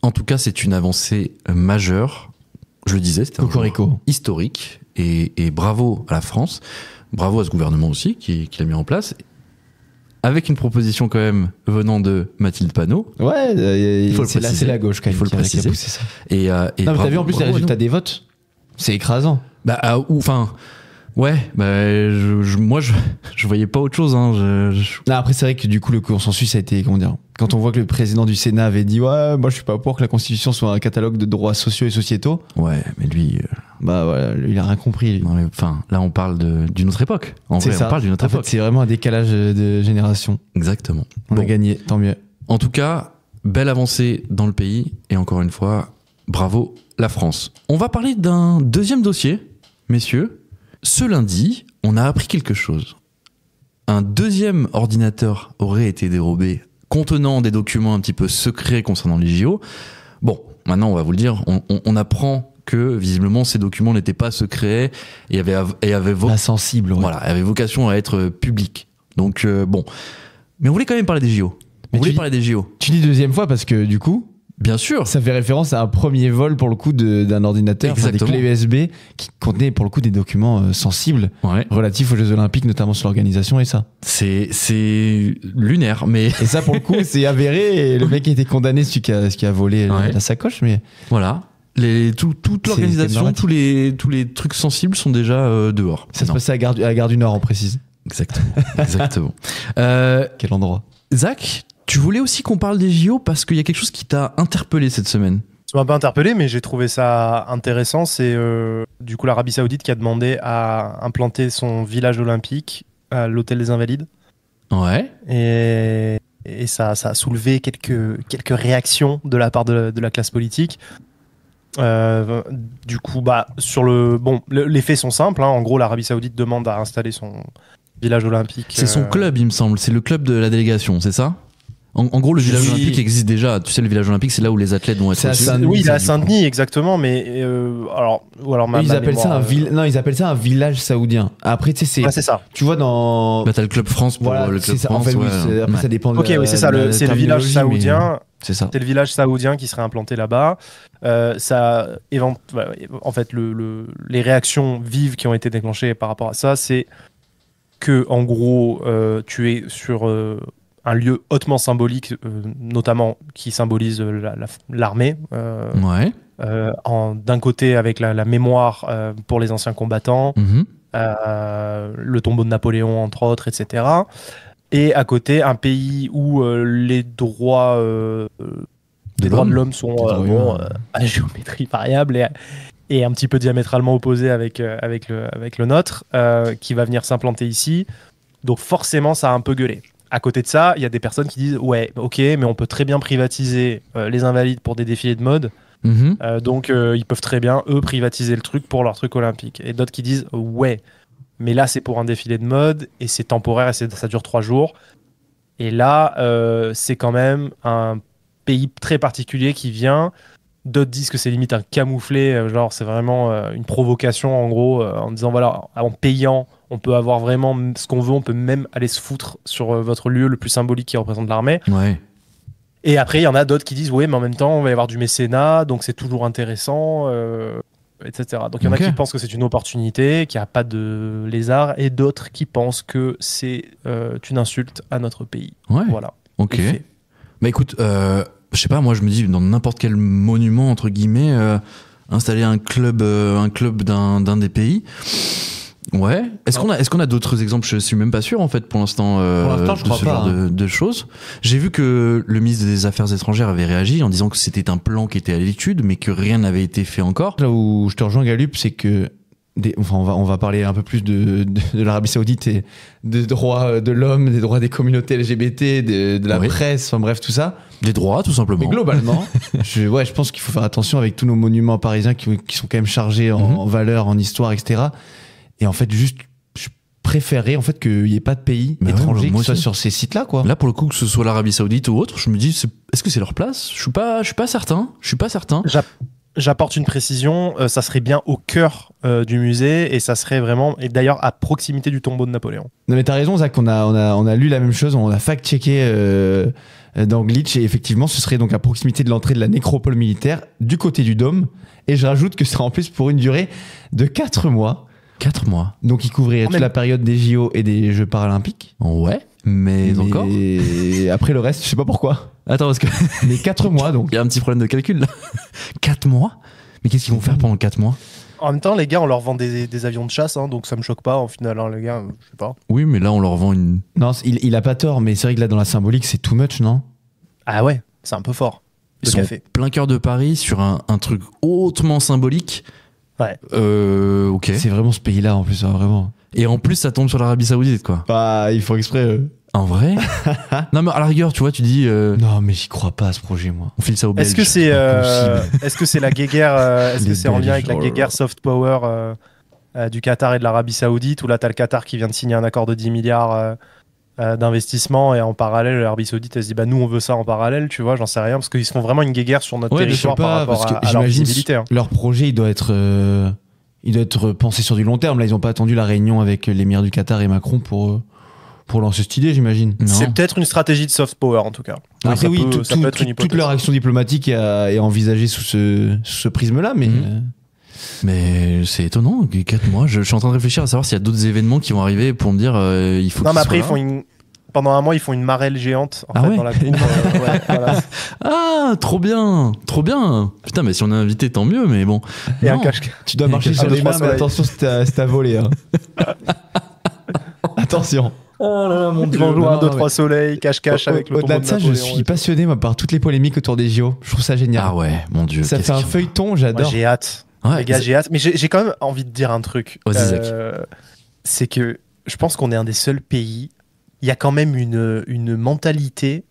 En tout cas, c'est une avancée majeure. Je le disais, c'était un jour Cocorico. historique et bravo à la France, bravo à ce gouvernement aussi qui l'a mis en place, avec une proposition quand même venant de Mathilde Panot. Ouais, Il faut le c'est préciser. la gauche quand Il même faut le qui a préciser. poussé ça. Et Non, mais t'as bravo- vu en plus les bravo à résultats nous. des votes? C'est écrasant. Moi je voyais pas autre chose. Hein. Non, après, c'est vrai que du coup, le consensus a été, comment dire, quand on voit que le président du Sénat avait dit, ouais, moi je suis pas pour que la Constitution soit un catalogue de droits sociaux et sociétaux, Ouais, mais lui, bah voilà, lui, il a rien compris. Lui. non, mais, là on parle d'une autre époque. En C'est vrai, ça. on parle d'une autre En fait, époque. c'est vraiment un décalage de génération. Exactement. On Bon. a gagné, tant mieux. En tout cas, belle avancée dans le pays et encore une fois, bravo la France. On va parler d'un deuxième dossier, messieurs. Ce lundi, on a appris quelque chose. Un deuxième ordinateur aurait été dérobé contenant des documents un petit peu secrets concernant les JO. Bon, maintenant on va vous le dire, on apprend que visiblement ces documents n'étaient pas secrets et avaient Pas sensible, ouais. voilà, avait vocation à être publics. Donc bon. Mais on voulait quand même parler des JO. Mais On voulait tu- parler des JO. Tu dis deuxième fois parce que du coup, Bien sûr. ça fait référence à un premier vol pour le coup d'un ordinateur, enfin, des Exactement. clés USB qui contenaient pour le coup des documents sensibles Ouais. relatifs aux Jeux Olympiques, notamment sur l'organisation et ça. C'est lunaire, mais Et ça, pour le coup, c'est avéré. Et le mec a été condamné, celui qui a volé Ouais. la sacoche. Mais voilà. Toute l'organisation, narratif. tous les trucs sensibles sont déjà dehors. ça se Non. passait à la gare du Nord, on précise. Exactement. Exactement. Quel endroit. Zach, tu voulais aussi qu'on parle des JO parce qu'il y a quelque chose qui t'a interpellé cette semaine. Ça m'a pas interpellé, mais j'ai trouvé ça intéressant. C'est du coup l'Arabie Saoudite qui a demandé à implanter son village olympique à l'hôtel des Invalides. Ouais. Et ça a soulevé quelques réactions de la part de la classe politique. Du coup, les faits sont simples. Hein. En gros, l'Arabie Saoudite demande à installer son village olympique. C'est son club, il me semble. C'est le club de la délégation, c'est ça en gros, le village Oui. olympique existe déjà. Tu sais, le village olympique, c'est là où les athlètes vont être C'est à reçus. Saint-Denis. Oui, il est à du coup. Saint-Denis, exactement. Mais alors Eux, ils appellent ça ils appellent ça un village saoudien. Après, tu sais, c'est ça. tu vois dans. Bah, t'as le club France pour Voilà, le c'est club ça. France. En fait, oui, ouais. après, ça dépend de Ok, oui, c'est ça. C'est le village terminologie, mais saoudien. C'est ça. C'est le village saoudien qui serait implanté là-bas. En fait, les réactions vives qui ont été déclenchées par rapport à ça, c'est que, en gros, tu es sur un lieu hautement symbolique, notamment qui symbolise l'armée. Ouais. D'un côté, avec la mémoire pour les anciens combattants, Mhm. le tombeau de Napoléon, entre autres, etc. Et à côté, un pays où les droits de l'homme sont droits humains. à la géométrie variable et un petit peu diamétralement opposés avec le nôtre, qui va venir s'implanter ici. Donc forcément, ça a un peu gueulé. À côté de ça, il y a des personnes qui disent « Ouais, ok, mais on peut très bien privatiser les Invalides pour des défilés de mode. Mhm. Donc ils peuvent très bien, eux, privatiser le truc pour leur truc olympique. » Et d'autres qui disent « Ouais, Mais là, c'est pour un défilé de mode et c'est temporaire et ça dure 3 jours. Et là, c'est quand même un pays très particulier qui vient. D'autres disent que c'est limite un camouflet, genre c'est vraiment une provocation en gros, en disant voilà, en payant, on peut avoir vraiment ce qu'on veut, on peut même aller se foutre sur votre lieu le plus symbolique qui représente l'armée. Ouais. Et après, il y en a d'autres qui disent oui, mais en même temps, on va y avoir du mécénat, donc c'est toujours intéressant, etc. Donc il y en a qui pensent que c'est une opportunité, qu'il n'y a pas de lézard, et d'autres qui pensent que c'est une insulte à notre pays. Ouais. Voilà. Ok. Bah écoute, je sais pas, moi je me dis dans n'importe quel monument entre guillemets, installer un club d'un des pays. Ouais. Est-ce qu'on a d'autres exemples? Je suis même pas sûr en fait pour l'instant. Je crois ce pas, genre de choses. J'ai vu que le ministre des Affaires étrangères avait réagi en disant que c'était un plan qui était à l'étude, mais que rien n'avait été fait encore. Là où je te rejoins, Galup, c'est que on va parler un peu plus de l'Arabie Saoudite et des droits de l'homme, des droits des communautés LGBT, de la presse, enfin bref, tout ça. Des droits, tout simplement. Mais globalement, je pense qu'il faut faire attention avec tous nos monuments parisiens qui sont quand même chargés en valeur, en histoire, etc. Et en fait, juste, je préférerais en fait qu'il n'y ait pas de pays étranger qui soit sur ces sites-là, quoi. Là, pour le coup, que ce soit l'Arabie Saoudite ou autre, je me dis, est-ce que c'est leur place? Je suis pas certain. J'apporte une précision, ça serait bien au cœur du musée et ça serait vraiment, et d'ailleurs à proximité du tombeau de Napoléon. Non mais t'as raison Zach, on a lu la même chose, on a fact-checké dans Glitch et effectivement ce serait donc à proximité de l'entrée de la nécropole militaire du côté du dôme et je rajoute que ce sera en plus pour une durée de 4 mois. 4 mois. Donc il couvrirait toute la période des JO et des Jeux paralympiques. Ouais, mais encore. Et après le reste, je sais pas pourquoi. Attends, parce que. Mais 4 mois donc. Il y a un petit problème de calcul là. 4 mois? Mais qu'est-ce qu'ils vont faire pendant 4 mois? En même temps, les gars, on leur vend des avions de chasse, hein, donc ça me choque pas en final, hein, les gars, je sais pas. Oui, mais là on leur vend une. Non, il a pas tort, mais c'est vrai que là dans la symbolique, c'est too much, non? Ah ouais, c'est un peu fort. Ils sont plein cœur de Paris sur un truc hautement symbolique. Ouais. Ok. C'est vraiment ce pays-là en plus, hein, vraiment. Et en plus, ça tombe sur l'Arabie Saoudite, quoi. Bah, ils font exprès. En vrai? Non, mais à la rigueur, tu vois, tu dis. Non, mais j'y crois pas à ce projet, moi. On file ça au Belges. Est-ce que c'est la guéguerre est-ce que c'est en lien avec la guéguerre soft power du Qatar et de l'Arabie Saoudite, où là, t'as le Qatar qui vient de signer un accord de 10 milliards d'investissement et en parallèle, l'Arabie Saoudite, elle se dit, bah nous, on veut ça en parallèle, tu vois, j'en sais rien, parce qu'ils se font vraiment une guéguerre sur notre territoire par rapport à leur visibilité. Hein. Leur projet, il doit être pensé sur du long terme. Là, ils ont pas attendu la réunion avec l'émir du Qatar et Macron pour lancer cette idée, j'imagine. C'est peut-être une stratégie de soft power, en tout cas. Après, oui, ça peut être une hypothèse. Toute leur action diplomatique est envisagée sous ce prisme-là, mais... Mais c'est étonnant, 4 mois. Je suis en train de réfléchir à savoir s'il y a d'autres événements qui vont arriver pour me dire il faut. Non, mais après, pendant un mois, ils font une marelle géante dans la cour. Voilà. Ah, trop bien. Putain, mais si on est invité, tant mieux, mais bon. Et un cache. Tu dois marcher sur les mains, mais attention, c'est à voler. Hein. Attention. Oh là là, mon Dieu. Ils vont jouer 1, 2, 3 soleils, cache-cache avec le tombeau de Au-delà de ça, je suis passionné par toutes les polémiques autour des JO. Je trouve ça génial. Ah ouais, mon Dieu. Ça fait un feuilleton, j'adore. Moi, j'ai hâte. Ouais, les gars, j'ai hâte. Mais j'ai quand même envie de dire un truc. C'est que je pense qu'on est un des seuls pays. Il y a quand même une mentalité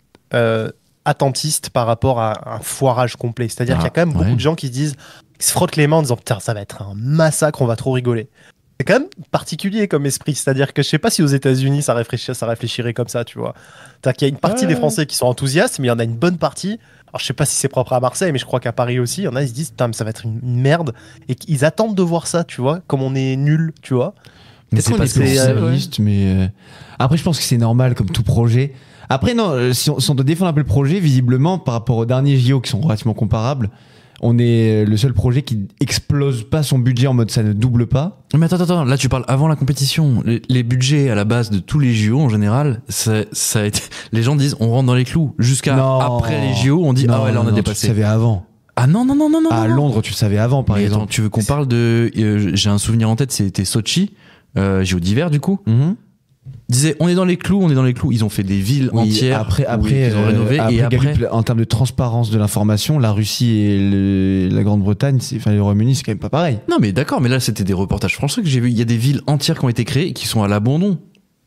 attentiste par rapport à un foirage complet. C'est-à-dire qu'il y a quand même beaucoup de gens qui se frottent les mains en disant putain, ça va être un massacre, on va trop rigoler. C'est quand même particulier comme esprit. C'est-à-dire que je sais pas si aux États-Unis ça réfléchirait comme ça, tu vois. C'est-à-dire qu'il y a une partie des Français qui sont enthousiastes, mais il y en a une bonne partie. Alors je sais pas si c'est propre à Marseille, mais je crois qu'à Paris aussi, il y en a, ils se disent putain, mais ça va être une merde. Et qu'ils attendent de voir ça, tu vois, comme on est nuls, tu vois. Mais c'est pas réaliste, mais après je pense que c'est normal comme tout projet. Après non, si on doit défendre un peu le projet, visiblement par rapport aux derniers JO qui sont relativement comparables, on est le seul projet qui explose pas son budget en mode ça ne double pas. Mais attends, là tu parles avant la compétition. Les budgets à la base de tous les JO en général, ça a été... les gens disent on rentre dans les clous. Jusqu'à après les JO, on dit ah ouais là on a dépassé. Tu le savais avant. Ah non. À Londres, tu le savais avant par exemple. Attends, tu veux qu'on parle de... j'ai un souvenir en tête, c'était Sochi. JO d'hiver du coup. Disait on est dans les clous, ils ont fait des villes entières après ils ont rénové et après en termes de transparence de l'information, la Russie et la Grande-Bretagne, le Royaume-Uni, c'est quand même pas pareil. Non mais d'accord, mais là c'était des reportages français que j'ai vu, il y a des villes entières qui ont été créées et qui sont à l'abandon.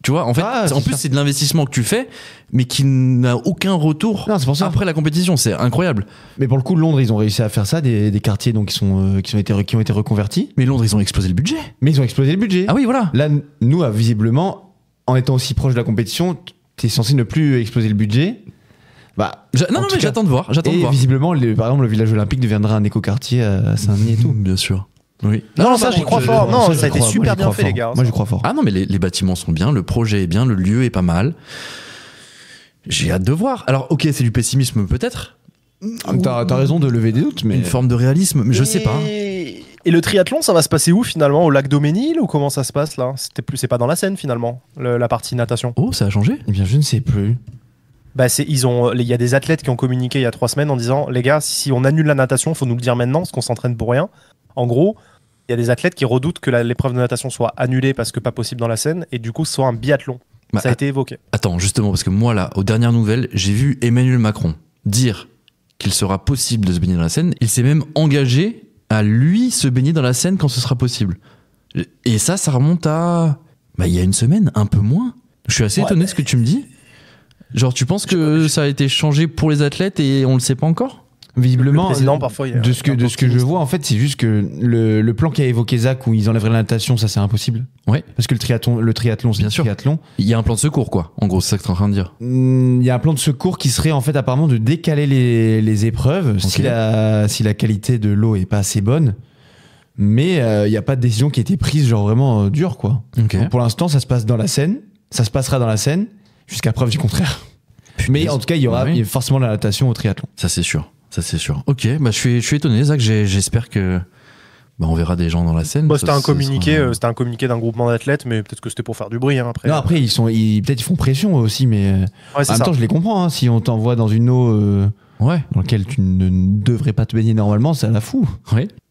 Tu vois, en fait, en plus, c'est de l'investissement que tu fais, mais qui n'a aucun retour Non, c'est pour ça. après la compétition. C'est incroyable. Mais pour le coup, Londres, ils ont réussi à faire ça, des quartiers donc, qui ont été reconvertis. Mais Londres, ils ont explosé le budget. Mais ils ont explosé le budget. Ah oui, voilà. Là, nous, visiblement, en étant aussi proche de la compétition, t'es censé ne plus exploser le budget. Bah, Non, mais j'attends de voir. Et visiblement, par exemple, le village olympique deviendra un éco-quartier à Saint-Denis et tout. Bien sûr. Oui. Non, ça, j'y crois fort. Non, ça a été Moi, super j'y bien crois fait, fort. les gars. Moi, j'y crois fort. Ah non, mais les bâtiments sont bien, le projet est bien, le lieu est pas mal. J'ai hâte de voir. Alors, ok, c'est du pessimisme peut-être. T'as raison de lever des doutes, mais. Une forme de réalisme, mais je sais pas. Et le triathlon, ça va se passer où finalement? Au lac Daumesnil ou comment ça se passe là? C'est pas dans la Seine finalement, la partie natation. Oh, ça a changé? Eh bien, je ne sais plus. Bah, il y a des athlètes qui ont communiqué il y a 3 semaines en disant les gars, si on annule la natation, faut nous le dire maintenant parce qu'on s'entraîne pour rien. En gros, il y a des athlètes qui redoutent que l'épreuve de natation soit annulée parce que pas possible dans la Seine et du coup ce soit un biathlon. Bah, ça a été évoqué. Attends, justement, parce que moi là, aux dernières nouvelles, j'ai vu Emmanuel Macron dire qu'il sera possible de se baigner dans la Seine. Il s'est même engagé à lui se baigner dans la Seine quand ce sera possible. Et ça remonte à il y a une semaine, un peu moins. Je suis assez étonné de ce que tu me dis. Genre, tu penses que ça a été changé pour les athlètes et on le sait pas encore? Visiblement, Le président, parfois, de ce que je vois, en fait, c'est juste que le plan qu'a évoqué Zach où ils enlèveraient la natation, ça c'est impossible. Ouais. Parce que le triathlon, c'est Bien le sûr. triathlon. Il y a un plan de secours, quoi. En gros, c'est ça que tu es en train de dire. Il y a un plan de secours qui serait en fait apparemment de décaler les épreuves si la qualité de l'eau est pas assez bonne. Mais il n'y a pas de décision qui a été prise genre vraiment dure, quoi. Ok. Donc, pour l'instant, ça se passe dans la Seine. Ça se passera dans la Seine jusqu'à preuve du contraire. Mais en tout cas, il y aura forcément la natation au triathlon. Ça, c'est sûr. Ça, c'est sûr. Ok, je suis étonné, Zach. J'espère que on verra des gens dans la Seine. C'était un communiqué d'un groupement d'athlètes, mais peut-être que c'était pour faire du bruit après. Non, après, peut-être ils font pression aussi, mais en même temps, je les comprends. Hein, si on t'envoie dans une eau dans laquelle tu ne devrais pas te baigner normalement, ça la fout.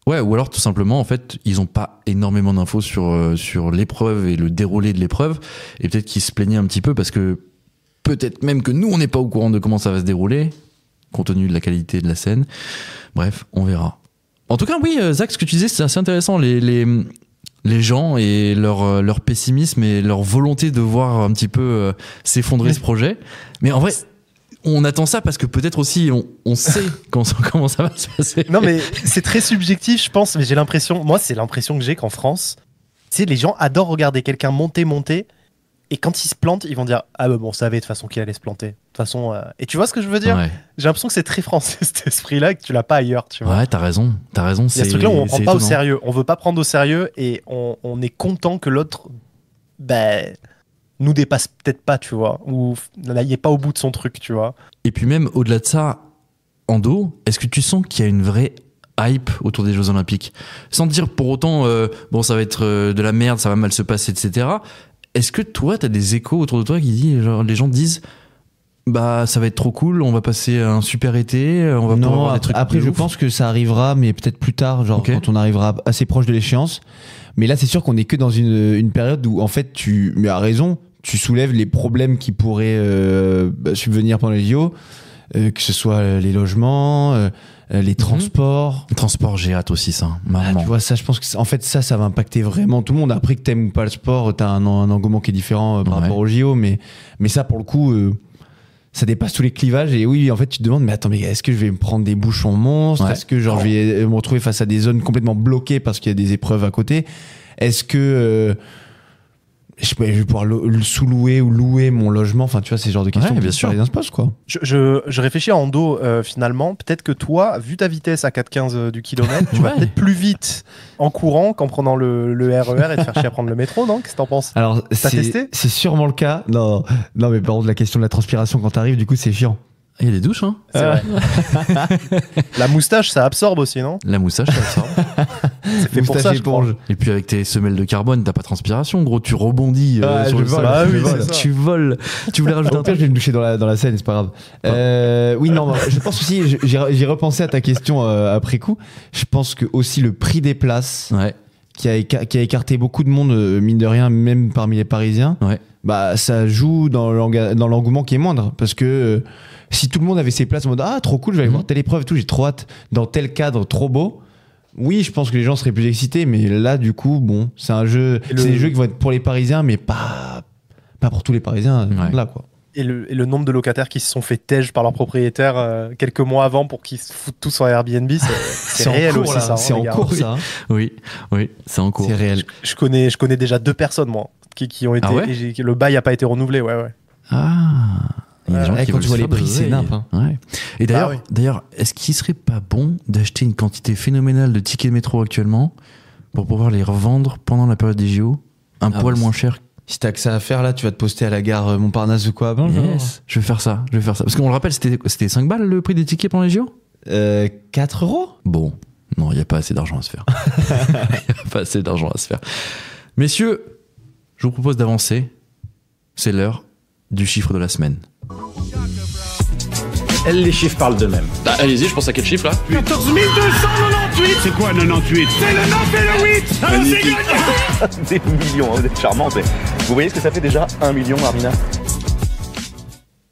Ouais, ou alors tout simplement, en fait, ils ont pas énormément d'infos sur l'épreuve et le déroulé de l'épreuve, et peut-être qu'ils se plaignaient un petit peu parce que peut-être même que nous, on n'est pas au courant de comment ça va se dérouler, compte tenu de la qualité de la scène. Bref, on verra. En tout cas, oui, Zach, ce que tu disais, c'est assez intéressant. Les gens et leur pessimisme et leur volonté de voir un petit peu s'effondrer ce projet. Mais en vrai, on attend ça parce que peut-être aussi on sait comment ça va se passer. Non, mais c'est très subjectif, je pense. Mais c'est l'impression que j'ai qu'en France, les gens adorent regarder quelqu'un monter. Et quand il se plante, ils vont dire ah on savait de toute façon qu'il allait se planter. De toute façon, et tu vois ce que je veux dire? J'ai l'impression que c'est très français cet esprit-là et que tu l'as pas ailleurs. Tu vois. Ouais, t'as raison. Il y a ce truc-là où on prend pas au sérieux. On veut pas prendre au sérieux et on est content que l'autre nous dépasse peut-être pas, tu vois, ou il est pas au bout de son truc, tu vois. Et puis même au-delà de ça, Ando, est-ce que tu sens qu'il y a une vraie hype autour des Jeux Olympiques? Sans te dire pour autant ça va être de la merde, ça va mal se passer, etc. Est-ce que toi, t'as des échos autour de toi qui disent, genre, les gens disent ça va être trop cool, on va passer un super été, on va pouvoir avoir des trucs. Après, je pense que ça arrivera, mais peut-être plus tard, quand on arrivera assez proche de l'échéance. Mais là, c'est sûr qu'on est que dans une période où, en fait, mais à raison, tu soulèves les problèmes qui pourraient subvenir pendant les JO, que ce soit les logements, les transports. Les transports, j'ai hâte aussi, ça. Tu vois, ça, je pense que en fait, ça va impacter vraiment tout le monde. Après que t'aimes ou pas le sport, t'as un engouement qui est différent par rapport aux JO, mais ça, pour le coup, ça dépasse tous les clivages. Et oui, en fait, tu te demandes, mais attends, est-ce que je vais me prendre des bouchons monstres? Est-ce que je vais me retrouver face à des zones complètement bloquées parce qu'il y a des épreuves à côté? Est-ce que je vais pouvoir sous-louer ou louer mon logement? Enfin, tu vois, c'est ce genre de questions bien sûr. Se pose, quoi. Je réfléchis en dos, finalement. Peut-être que toi, vu ta vitesse à 4,15 du kilomètre, tu vas peut-être plus vite en courant qu'en prenant le RER et te faire chier à prendre le métro, non? Qu'est-ce que t'en penses? Alors, t'as testé? C'est sûrement le cas. Non, mais par contre, la question de la transpiration quand t'arrives, du coup, c'est chiant. Il y a des douches, hein. C'est vrai. La moustache, ça absorbe aussi, non? La moustache, ça absorbe. C'est fait pour ça, je crois. Et puis avec tes semelles de carbone, t'as pas de transpiration, gros. Tu rebondis sur le sol. Tu voles. Tu voulais rajouter un truc? Je vais me doucher dans la Seine, c'est pas grave. Oui, non, je pense aussi, j'ai repensé à ta question après coup. Je pense que aussi le prix des places, qui a écarté beaucoup de monde, mine de rien, même parmi les Parisiens, ça joue dans l'engouement qui est moindre. Parce que si tout le monde avait ses places en mode trop cool, je vais aller voir telle épreuve et tout, j'ai trop hâte, dans tel cadre trop beau, oui, je pense que les gens seraient plus excités, mais là, du coup, c'est un jeu, c'est des jeux qui vont être pour les Parisiens, mais pas pas pour tous les Parisiens, Ouais. là, quoi. Et le nombre de locataires qui se sont fait tège par leurs propriétaires quelques mois avant pour qu'ils se foutent tous en Airbnb, c'est en réel cours, aussi, là. ça. C'est les en gars. cours, ça. hein. Oui, c'est en cours. C'est réel. Je connais déjà 2 personnes, moi, qui ont été. Ah ouais et le bail n'a pas été renouvelé, ouais. Ah. Il y a des gens Ouais, qui quand veulent tu vois se les faire prix, de c'est l'oseille. nappe, hein. Ouais. Et d'ailleurs, Bah oui. d'ailleurs, est-ce qu'il serait pas bon d'acheter une quantité phénoménale de tickets de métro actuellement pour pouvoir les revendre pendant la période des JO un Ah, poil bah, moins cher? Si t'as que ça à faire, là, tu vas te poster à la gare Montparnasse ou quoi. Ben, Yes, je vais faire ça. Parce qu'on le rappelle, c'était 5 balles le prix des tickets pendant les JO? 4 €. Bon, non, il n'y a pas assez d'argent à se faire. Il n'y a pas assez d'argent à se faire. Messieurs, je vous propose d'avancer. C'est l'heure du chiffre de la semaine. Les chiffres parlent d'eux-mêmes. Bah, allez-y, je pense à quel chiffre là? 14 298. C'est quoi 98? C'est le 9 et le 8. Alors c'est gagné. Des millions, vous êtes charmante. Vous voyez ce que ça fait déjà 1 million, Armina?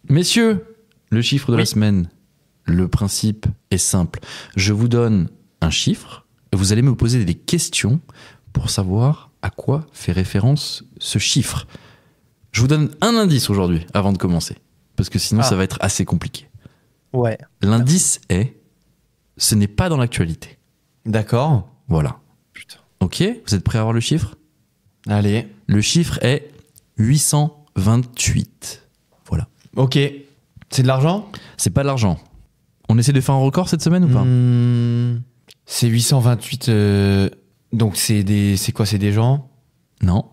Messieurs, le chiffre de la semaine, le principe est simple. Je vous donne un chiffre et vous allez me poser des questions pour savoir à quoi fait référence ce chiffre. Je vous donne un indice aujourd'hui avant de commencer, parce que sinon ça va être assez compliqué. Ouais. L'indice est, ce n'est pas dans l'actualité. D'accord. Voilà. Putain. Ok, vous êtes prêts à avoir le chiffre? Allez. Le chiffre est 828. Voilà. Ok. C'est de l'argent? C'est pas de l'argent. On essaie de faire un record cette semaine ou pas? C'est 828. Donc c'est quoi? C'est des gens? Non.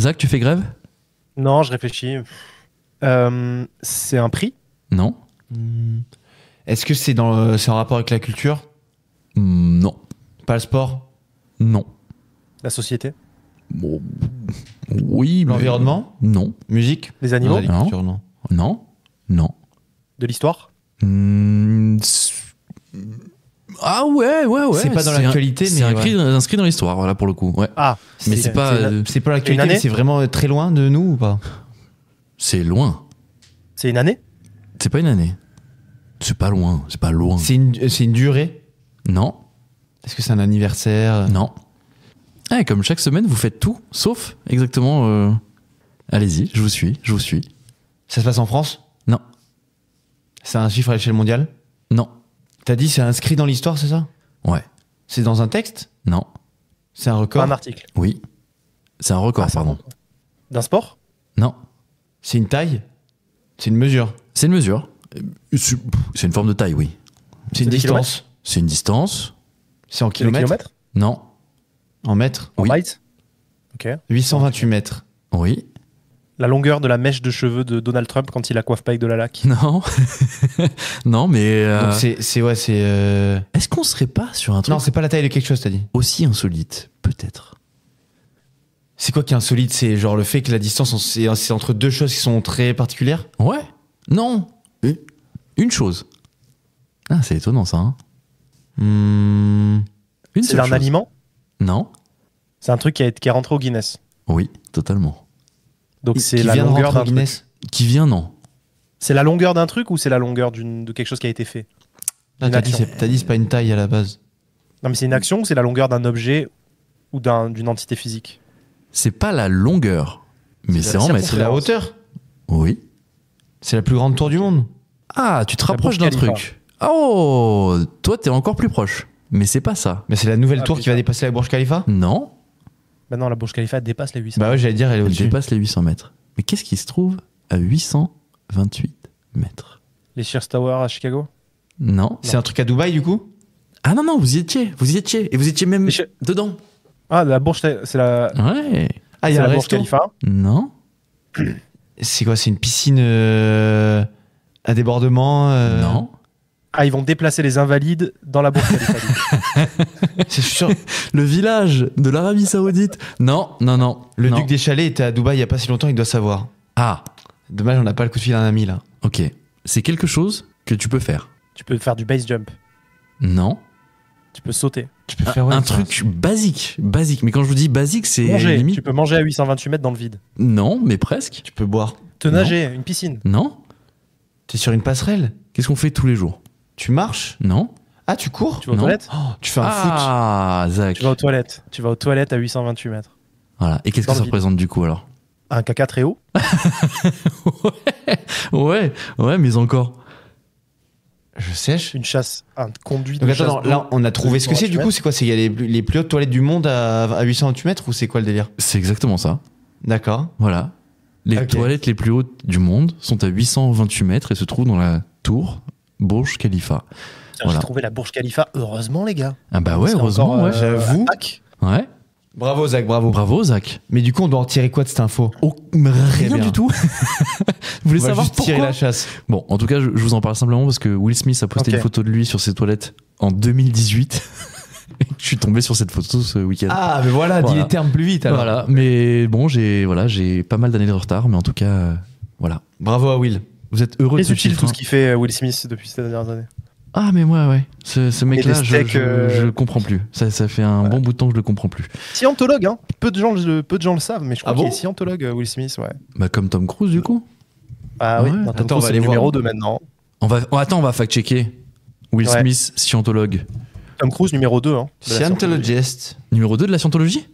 Zach, tu fais grève? Non, je réfléchis. C'est un prix? Non. Est-ce que c'est c'est en rapport avec la culture? Non. Pas le sport? Non. La société? Bon, oui, mais... L'environnement? Non. Musique? Les animaux? Non, la culture, non. Non. Non. De l'histoire? Ah ouais. C'est pas dans l'actualité, mais c'est ouais. inscrit dans l'histoire, voilà, pour le coup. Ouais. Ah, Mais c'est pas... C'est pas Une l'actualité, année? mais c'est vraiment très loin de nous ou pas? c'est loin. c'est une année? C'est pas une année. C'est pas loin. C'est pas loin. C'est une durée? Non. Est-ce que c'est un anniversaire? Non. Ah, comme chaque semaine, vous faites tout, sauf exactement... Allez-y, je vous suis. Ça se passe en France? Non. C'est un chiffre à l'échelle mondiale? Non. T'as dit c'est inscrit dans l'histoire, c'est ça? Ouais. C'est dans un texte? Non. C'est un Pas record? un article. Oui. C'est un record, Ah, c'est un pardon. record. D'un sport? Non. C'est une taille? C'est une mesure? C'est une mesure. C'est une forme de taille, oui. C'est une des distance? C'est une distance. C'est en C'est le kilomètres? kilomètre? Non. En mètres? En Oui. miles? Ok. 828 mètres. Oui. La longueur de la mèche de cheveux de Donald Trump quand il la coiffe pas avec de la laque? Non. Non, mais... Donc c'est Est-ce qu'on serait pas sur un truc Non, c'est pas la taille de quelque chose, t'as dit. aussi insolite? Peut-être. C'est quoi qui est insolite? C'est genre le fait que la distance, c'est entre deux choses qui sont très particulières? Ouais. Non. Une chose. Ah, c'est étonnant, ça. Hein. Une C'est seule un chose. aliment? Non. C'est un truc qui est rentré au Guinness. Oui, totalement. Donc c'est Qui la vient de longueur rentrer au d'un truc. Guinness? Qui vient, non. C'est la longueur d'un truc ou c'est la longueur de quelque chose qui a été fait? Ah, Une t'as dit, action. t'as dit c'est pas une taille à la base. Non mais c'est une action ou c'est la longueur d'un objet ou d'une entité physique? C'est pas la longueur, mais c'est en c'est mètres. C'est la hauteur? Oui. C'est la plus grande tour du monde? Ah, tu te rapproches d'un Burj Khalifa. truc. Oh, toi, t'es encore plus proche. Mais c'est pas ça. Mais c'est la nouvelle Ah, tour qui putain. va dépasser la Burj Khalifa? Non, Bah non, la Burj Khalifa dépasse les 800. Bah ouais, j'allais dire, elle est elle au-dessus. dépasse les 800 mètres. Mais qu'est-ce qui se trouve à 828 mètres? Les Sears Tower à Chicago? Non. C'est un truc à Dubaï du coup? Ah non, vous y étiez. Et vous étiez même Les Che- dedans. Ah, la Burj, c'est la, Ouais. Ah, il y c'est a la le Burj resto? Khalifa. Non. C'est quoi? C'est une piscine à débordement? Non. Ah, ils vont déplacer les invalides dans la Burj Khalifa. C'est sûr. Le village de l'Arabie Saoudite. Non. Le Non. duc des Chalets était à Dubaï il y a pas si longtemps, il doit savoir. Ah, Dommage, on n'a pas le coup de fil d'un ami là. ok. C'est quelque chose que tu peux faire. Tu peux faire du base jump. Non. Tu peux sauter. Tu peux faire ouais, Un ça. truc basique. Mais quand je vous dis basique, c'est Manger. limite. Tu peux manger à 828 mètres dans le vide. Non, mais presque. Tu peux boire. Te Non. nager, une piscine. Non. T'es sur une passerelle? Qu'est-ce qu'on fait tous les jours? Tu marches? Non. Ah, tu cours? Tu vas aux Non. toilettes. Oh, tu fais un foot? Ah, Zach. Tu vas aux toilettes. Tu vas aux toilettes à 828 mètres. Voilà. Et qu'est-ce Dans que ça le vide. représente du coup alors? Un caca très haut. Ouais, mais encore. Je sèche. Une chasse, un conduit de Donc chasse attends, d'eau. là on a trouvé ce que c'est du coup, c'est quoi? C'est il y a les plus hautes toilettes du monde à 828 mètres ou c'est quoi le délire? C'est exactement ça. D'accord. Voilà. Les Ok. toilettes les plus hautes du monde sont à 828 mètres et se trouvent dans la tour Burj Khalifa. Putain, Voilà. J'ai trouvé la Burj Khalifa, heureusement les gars. Ah bah ouais, C'était heureusement, encore, ouais. j'avoue. à Pâques. Ouais. Bravo Zach, bravo. Bravo, Zach. Mais du coup on doit en tirer quoi de cette info? Oh, mais rien bien. du tout. Vous voulez On va savoir juste pourquoi tirer la chasse. Bon, en tout cas, je vous en parle simplement parce que Will Smith a posté Ok. une photo de lui sur ses toilettes en 2018. Je suis tombé sur cette photo ce week-end. Ah mais voilà, dis Voilà. les termes plus vite alors. Voilà, mais bon, j'ai pas mal d'années de retard, mais en tout cas, voilà. Bravo à Will. Vous êtes heureux de Qu'est-ce ce utile chiffre, tout hein. ce qu'il fait Will Smith depuis ces dernières années. Ah, mais moi, ouais. Ce mec-là, des steaks, je comprends plus. Ça fait un bon bout de temps que je le comprends plus. Scientologue, hein. Peu de gens le savent, mais je crois Ah qu'il bon est scientologue, Will Smith, ouais. Bah, comme Tom Cruise, du coup. Ah oui, Ouais. Tom Attends, Cruise, on va c'est aller le voir. numéro 2 maintenant. Attends, on va fact-checker. Will Ouais. Smith, scientologue. Tom Cruise, numéro 2. Hein, de la scientologie. Scientologist. Numéro 2 de la scientologie?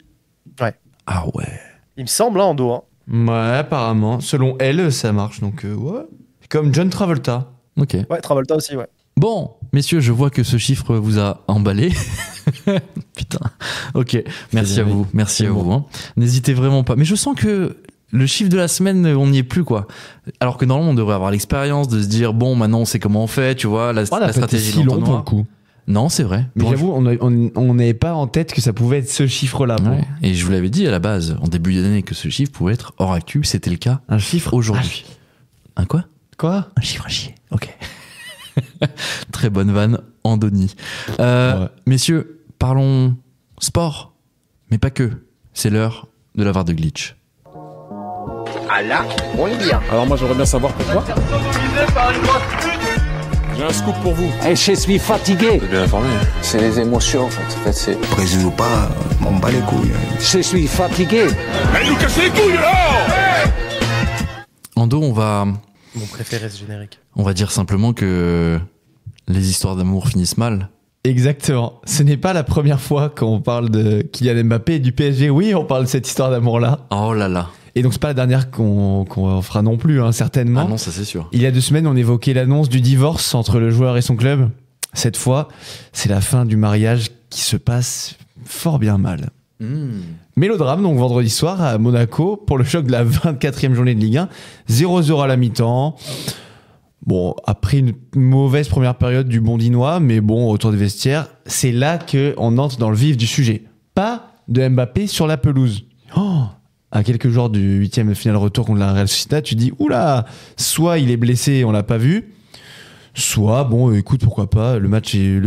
Ouais. Ah ouais. Il me semble, hein, en dos. Hein. Ouais, apparemment. Selon elle, ça marche. Donc ouais. Comme John Travolta. Ok. Ouais, Travolta aussi, ouais. Bon, messieurs, je vois que ce chiffre vous a emballé. Putain. Ok, merci à bien, vous. Merci C'est à bon. vous. Hein. N'hésitez vraiment pas. Mais je sens que le chiffre de la semaine, on n'y est plus, quoi. Alors que normalement, on devrait avoir l'expérience de se dire, bon, maintenant, on sait comment on fait, tu vois, la On a pas été stratégie si long pour le d'entonnoir. coup. Non, c'est vrai. Mais Bon, j'avoue, on n'avait pas en tête que ça pouvait être ce chiffre-là. Bon. ouais. Et je vous l'avais dit à la base, en début d'année, que ce chiffre pouvait être hors actu. C'était le cas Un chiffre aujourd'hui. Un quoi? Quoi? Un chiffre à chier. Ok. Très bonne vanne, Andoni. Ouais. Messieurs, parlons sport, mais pas que. C'est l'heure de la VAR de glitch. Ah là, on est bien. Alors moi j'aimerais bien savoir pourquoi. J'ai un scoop pour vous. Et je suis fatigué. Vous êtes bien informé. C'est les émotions, en fait. C'est... Brésil ou pas, m'en bats les couilles. Je suis fatigué. Allez nous casser les couilles là. Ando, on va Mon préféré, ce générique. dire simplement que les histoires d'amour finissent mal. Exactement. Ce n'est pas la première fois qu'on parle de Kylian Mbappé et du PSG. Oui, on parle de cette histoire d'amour-là. Oh là là. Et donc, c'est pas la dernière qu'on fera non plus, hein, certainement. Ah non, ça c'est sûr. Il y a 2 semaines, on évoquait l'annonce du divorce entre le joueur et son club. Cette fois, c'est la fin du mariage qui se passe fort bien mal. Mélodrame, donc vendredi soir à Monaco, pour le choc de la 24e journée de Ligue 1. 0-0 à la mi-temps. Bon, après une mauvaise première période du Bondinois, mais bon, autour des vestiaires, c'est là qu'on entre dans le vif du sujet. Pas de Mbappé sur la pelouse. Oh, à quelques jours du 8e de finale retour contre la Real Sociedad, tu dis, oula, soit il est blessé et on l'a pas vu, soit, bon, écoute, pourquoi pas, le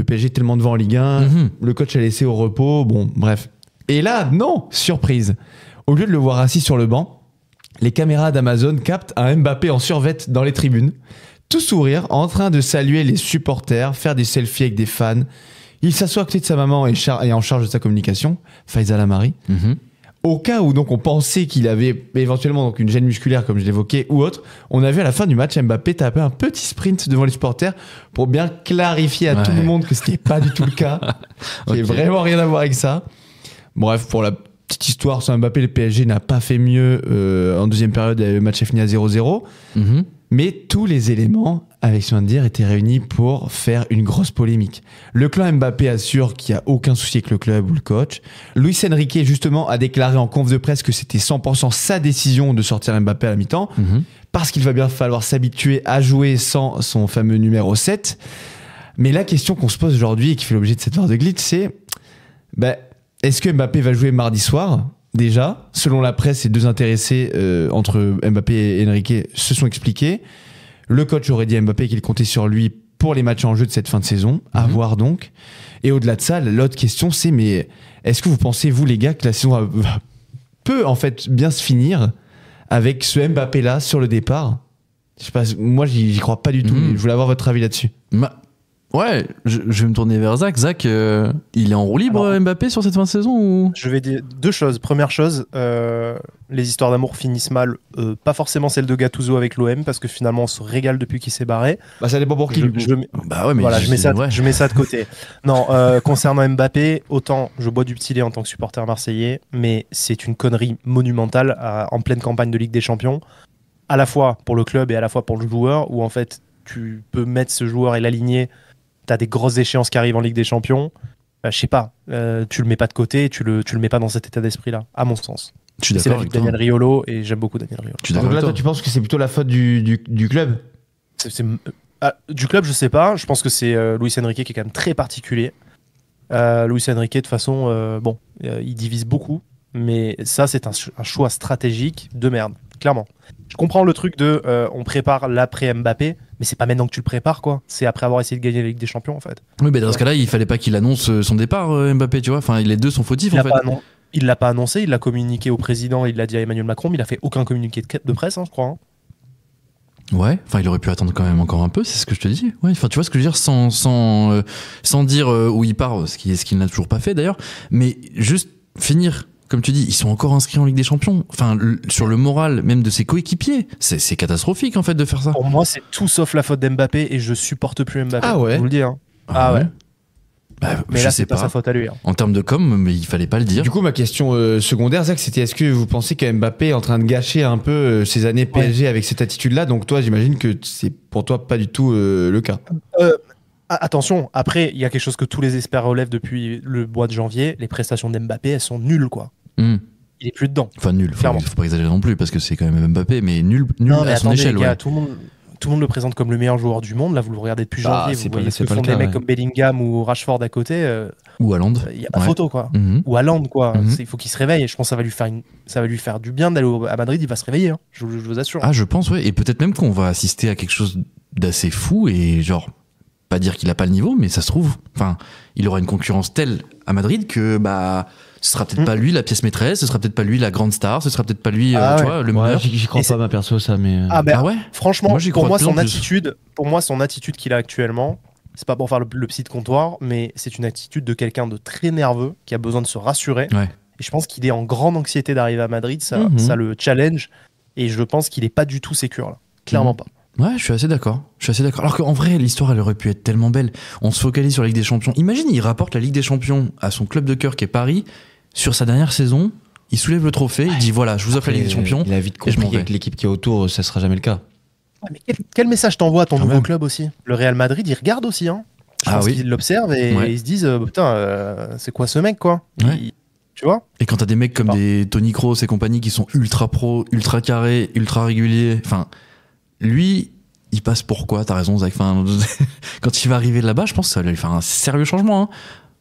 PSG est tellement devant en Ligue 1, le coach a laissé au repos, bon, bref. Et là, non, surprise. Au lieu de le voir assis sur le banc, les caméras d'Amazon captent un Mbappé en survêt dans les tribunes, tout sourire, en train de saluer les supporters, faire des selfies avec des fans. Il s'assoit à côté de sa maman et en charge de sa communication, Faiza Lamari. Au cas où donc on pensait qu'il avait éventuellement donc une gêne musculaire comme je l'évoquais ou autre, on a vu à la fin du match Mbappé taper un petit sprint devant les supporters pour bien clarifier à tout le monde que ce n'est pas du tout le cas, qu'il n'y a vraiment rien à voir avec ça. Bref, pour la petite histoire sur Mbappé, le PSG n'a pas fait mieux en deuxième période, le match est fini à 0-0. Mais tous les éléments, avec soin de dire, étaient réunis pour faire une grosse polémique. Le clan Mbappé assure qu'il n'y a aucun souci avec le club ou le coach. Luis Enrique, justement, a déclaré en conf de presse que c'était 100% sa décision de sortir Mbappé à la mi-temps, parce qu'il va bien falloir s'habituer à jouer sans son fameux numéro 7. Mais la question qu'on se pose aujourd'hui et qui fait l'objet de cette VAR de glitch, c'est est-ce que Mbappé va jouer mardi soir ? Déjà, selon la presse, les 2 intéressés entre Mbappé et Enrique se sont expliqués. Le coach aurait dit à Mbappé qu'il comptait sur lui pour les matchs en jeu de cette fin de saison. À voir donc. Et au-delà de ça, l'autre question, c'est mais est-ce que vous pensez, vous les gars, que la saison peut en fait bien se finir avec ce Mbappé-là sur le départ ? Je sais pas, moi, j'y crois pas du tout. Je voulais avoir votre avis là-dessus. Ouais, je vais me tourner vers Zach. Zach, il est en roue libre, Alors, Mbappé, sur cette fin de saison ou... Je vais dire deux choses. Première chose, les histoires d'amour finissent mal. Pas forcément celle de Gattuso avec l'OM, parce que finalement on se régale depuis qu'il s'est barré. Bah ça dépend pour qui. Bah ouais, mais voilà, je mets ça de côté. Non, concernant Mbappé, autant je bois du petit lait en tant que supporter marseillais, mais c'est une connerie monumentale en pleine campagne de Ligue des Champions, à la fois pour le club et à la fois pour le joueur, où en fait tu peux mettre ce joueur et l'aligner. T'as des grosses échéances qui arrivent en Ligue des Champions. Je sais pas, tu le mets pas de côté, tu le mets pas dans cet état d'esprit-là, à mon sens. Je suis c'est d'accord la vie avec de Daniel Riolo et j'aime beaucoup Daniel Riolo. Donc là, toi, tu penses que c'est plutôt la faute du club? Du club, je sais pas. Je pense que c'est Luis Enrique qui est quand même très particulier. Luis Enrique, de toute façon, il divise beaucoup, mais ça, c'est un choix stratégique de merde, clairement. Je comprends le truc de on prépare l'après Mbappé, mais c'est pas maintenant que tu le prépares, quoi. C'est après avoir essayé de gagner la Ligue des Champions, en fait. Oui, mais dans ce cas-là, il fallait pas qu'il annonce son départ, Mbappé, tu vois. Enfin, les deux sont fautifs, en fait. Il l'a pas annoncé, il l'a communiqué au président, il l'a dit à Emmanuel Macron, mais il a fait aucun communiqué de presse, je crois. Ouais, enfin, il aurait pu attendre quand même encore un peu, c'est ce que je te dis. Ouais, enfin, tu vois ce que je veux dire, sans dire où il part, ce qu'il n'a toujours pas fait d'ailleurs, mais juste finir. Comme tu dis, ils sont encore inscrits en Ligue des Champions. Enfin, sur le moral même de ses coéquipiers, c'est catastrophique en fait de faire ça. Pour moi, c'est tout sauf la faute d'Mbappé et je supporte plus Mbappé. Ah ouais. Je vous le dis. Hein. Ah ouais. Bah, mais là, c'est pas sa faute à lui. Hein. En termes de com, mais il fallait pas le dire. Du coup, ma question secondaire, Zach, c'était est-ce que vous pensez que Mbappé est en train de gâcher un peu ses années PSG avec cette attitude-là? Donc toi, j'imagine que c'est pour toi pas du tout le cas. Attention, après, il y a quelque chose que tous les experts relèvent depuis le mois de janvier. Les prestations d'Mbappé, elles sont nulles, quoi. Il est plus dedans. Enfin, nul. Faut pas exagérer non plus parce que c'est quand même Mbappé, mais nul non, mais à son échelle. Les gars, tout le monde le présente comme le meilleur joueur du monde. Là, vous le regardez depuis janvier. Vous voyez ce que font des mecs comme Bellingham ou Rashford à côté. Ou Haaland. Il n'y a pas photo, quoi. Ou Haaland, quoi. Il faut qu'il se réveille. Et je pense que ça va lui faire du bien d'aller à Madrid. Il va se réveiller, hein. Je vous assure. Ah, je pense, ouais. Et peut-être même qu'on va assister à quelque chose d'assez fou et genre. Pas dire qu'il a pas le niveau, mais ça se trouve, enfin, il aura une concurrence telle à Madrid que ce sera peut-être pas lui la pièce maîtresse, ce sera peut-être pas lui la grande star, ce sera peut-être pas lui, tu vois, le meilleur. J'y crois pas, ma perso, ça, mais. Ah ouais. Franchement, moi, pour moi, son attitude qu'il a actuellement, c'est pas pour faire le psy de comptoir, mais c'est une attitude de quelqu'un de très nerveux qui a besoin de se rassurer. Ouais. Et je pense qu'il est en grande anxiété d'arriver à Madrid, ça le challenge, et je pense qu'il est pas du tout sécure là, clairement pas. Ouais, je suis assez d'accord. Alors qu'en vrai, l'histoire, elle aurait pu être tellement belle. On se focalise sur la Ligue des Champions. Imagine, il rapporte la Ligue des Champions à son club de cœur qui est Paris. Sur sa dernière saison, il soulève le trophée, il dit voilà, je vous offre la Ligue des Champions. Il a vite compris qu'avec l'équipe qui est autour, ça sera jamais le cas. Mais quel message t'envoies à ton nouveau club aussi? Le Real Madrid, il regarde aussi, hein. Je pense qu'ils l'observent et ils se disent putain, c'est quoi ce mec, quoi? Tu vois? Et quand t'as des mecs comme des Toni Kroos et compagnie qui sont ultra pro, ultra carrés, ultra réguliers, enfin. Lui, il passe pourquoi? T'as raison, Zach. Enfin, quand il va arriver là-bas, je pense que ça va lui faire un sérieux changement. Hein.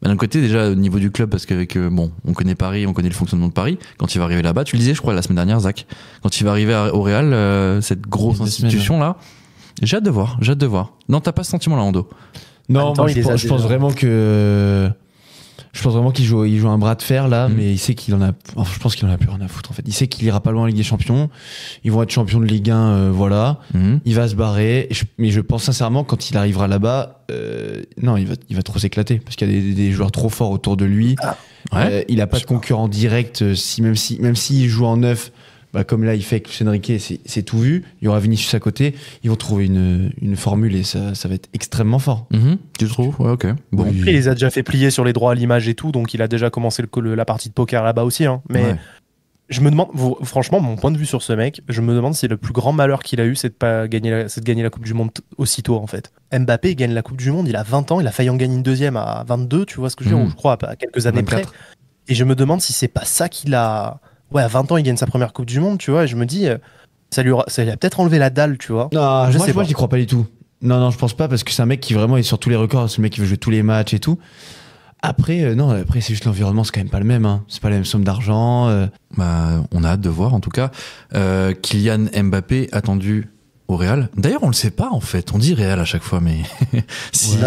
Mais d'un côté, déjà, au niveau du club, parce qu'avec, on connaît Paris, on connaît le fonctionnement de Paris. Quand il va arriver là-bas, tu le disais, je crois, la semaine dernière, Zach. Quand il va arriver au Real, cette grosse institution-là, j'ai hâte de voir. Non, t'as pas ce sentiment-là, Ando? Non, moi, je pense vraiment que. Je pense vraiment qu'il joue un bras de fer là, mais il sait qu'il en a. Enfin, je pense qu'il en a plus rien à foutre en fait. Il sait qu'il ira pas loin en Ligue des Champions. Ils vont être champions de Ligue 1, voilà. Il va se barrer. Mais je pense sincèrement quand il arrivera là-bas, non, il va trop s'éclater parce qu'il y a des joueurs trop forts autour de lui. Il a pas de concurrent direct. Même s'il joue en neuf. Comme là il fait avec Luis Enrique, c'est tout vu. Il y aura Vinicius à côté. Ils vont trouver une formule et ça va être extrêmement fort. Tu trouves? Ouais, ok. Bon. Après, il les a déjà fait plier sur les droits à l'image et tout, donc il a déjà commencé la partie de poker là-bas aussi. Hein. Mais je me demande, franchement, mon point de vue sur ce mec, je me demande si le plus grand malheur qu'il a eu, c'est de gagner la Coupe du Monde aussitôt en fait. Mbappé gagne la Coupe du Monde, il a 20 ans, il a failli en gagner une deuxième à 22, tu vois ce que je veux dire, ou je crois à quelques années 24. Près. Et je me demande si c'est pas ça qu'il a. Ouais, à 20 ans, il gagne sa première Coupe du Monde, tu vois, et je me dis, ça lui a peut-être enlevé la dalle, tu vois. Non, moi, j'y crois pas du tout. Non, je pense pas, parce que c'est un mec qui vraiment est sur tous les records, c'est le mec qui veut jouer tous les matchs et tout. Après, c'est juste l'environnement, c'est quand même pas le même, hein. C'est pas la même somme d'argent. On a hâte de voir, en tout cas. Kylian Mbappé attendu au Real. D'ailleurs, on le sait pas, en fait. On dit Real à chaque fois, mais si,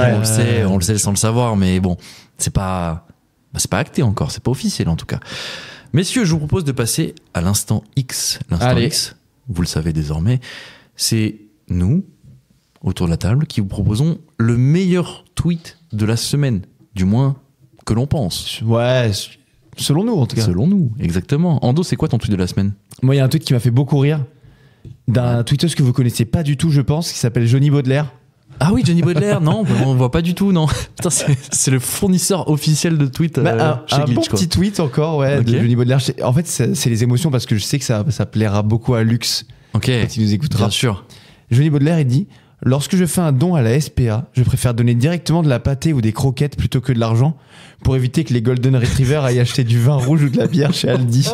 on le sait sans le savoir, mais bon, c'est pas acté encore, c'est pas officiel, en tout cas. Messieurs, je vous propose de passer à l'instant X. L'instant X, vous le savez désormais, c'est nous, autour de la table qui vous proposons le meilleur tweet de la semaine, du moins que l'on pense. Ouais, selon nous en tout cas. Selon nous, exactement. Ando, c'est quoi ton tweet de la semaine? Moi, il y a un tweet qui m'a fait beaucoup rire d'un tweetos que vous connaissez pas du tout, je pense, qui s'appelle Johnny Baudelaire. Ah oui, Johnny Baudelaire, non, on voit pas du tout, non. Putain, c'est le fournisseur officiel de tweets chez un Glitch, bon quoi. petit tweet encore, ouais, de Johnny Baudelaire. En fait, c'est les émotions parce que je sais que ça plaira beaucoup à Lux. Ok, quand il nous écoutera. bien sûr. Johnny Baudelaire, il dit: lorsque je fais un don à la SPA, je préfère donner directement de la pâtée ou des croquettes plutôt que de l'argent pour éviter que les Golden Retrievers aillent acheter du vin rouge ou de la bière chez Aldi.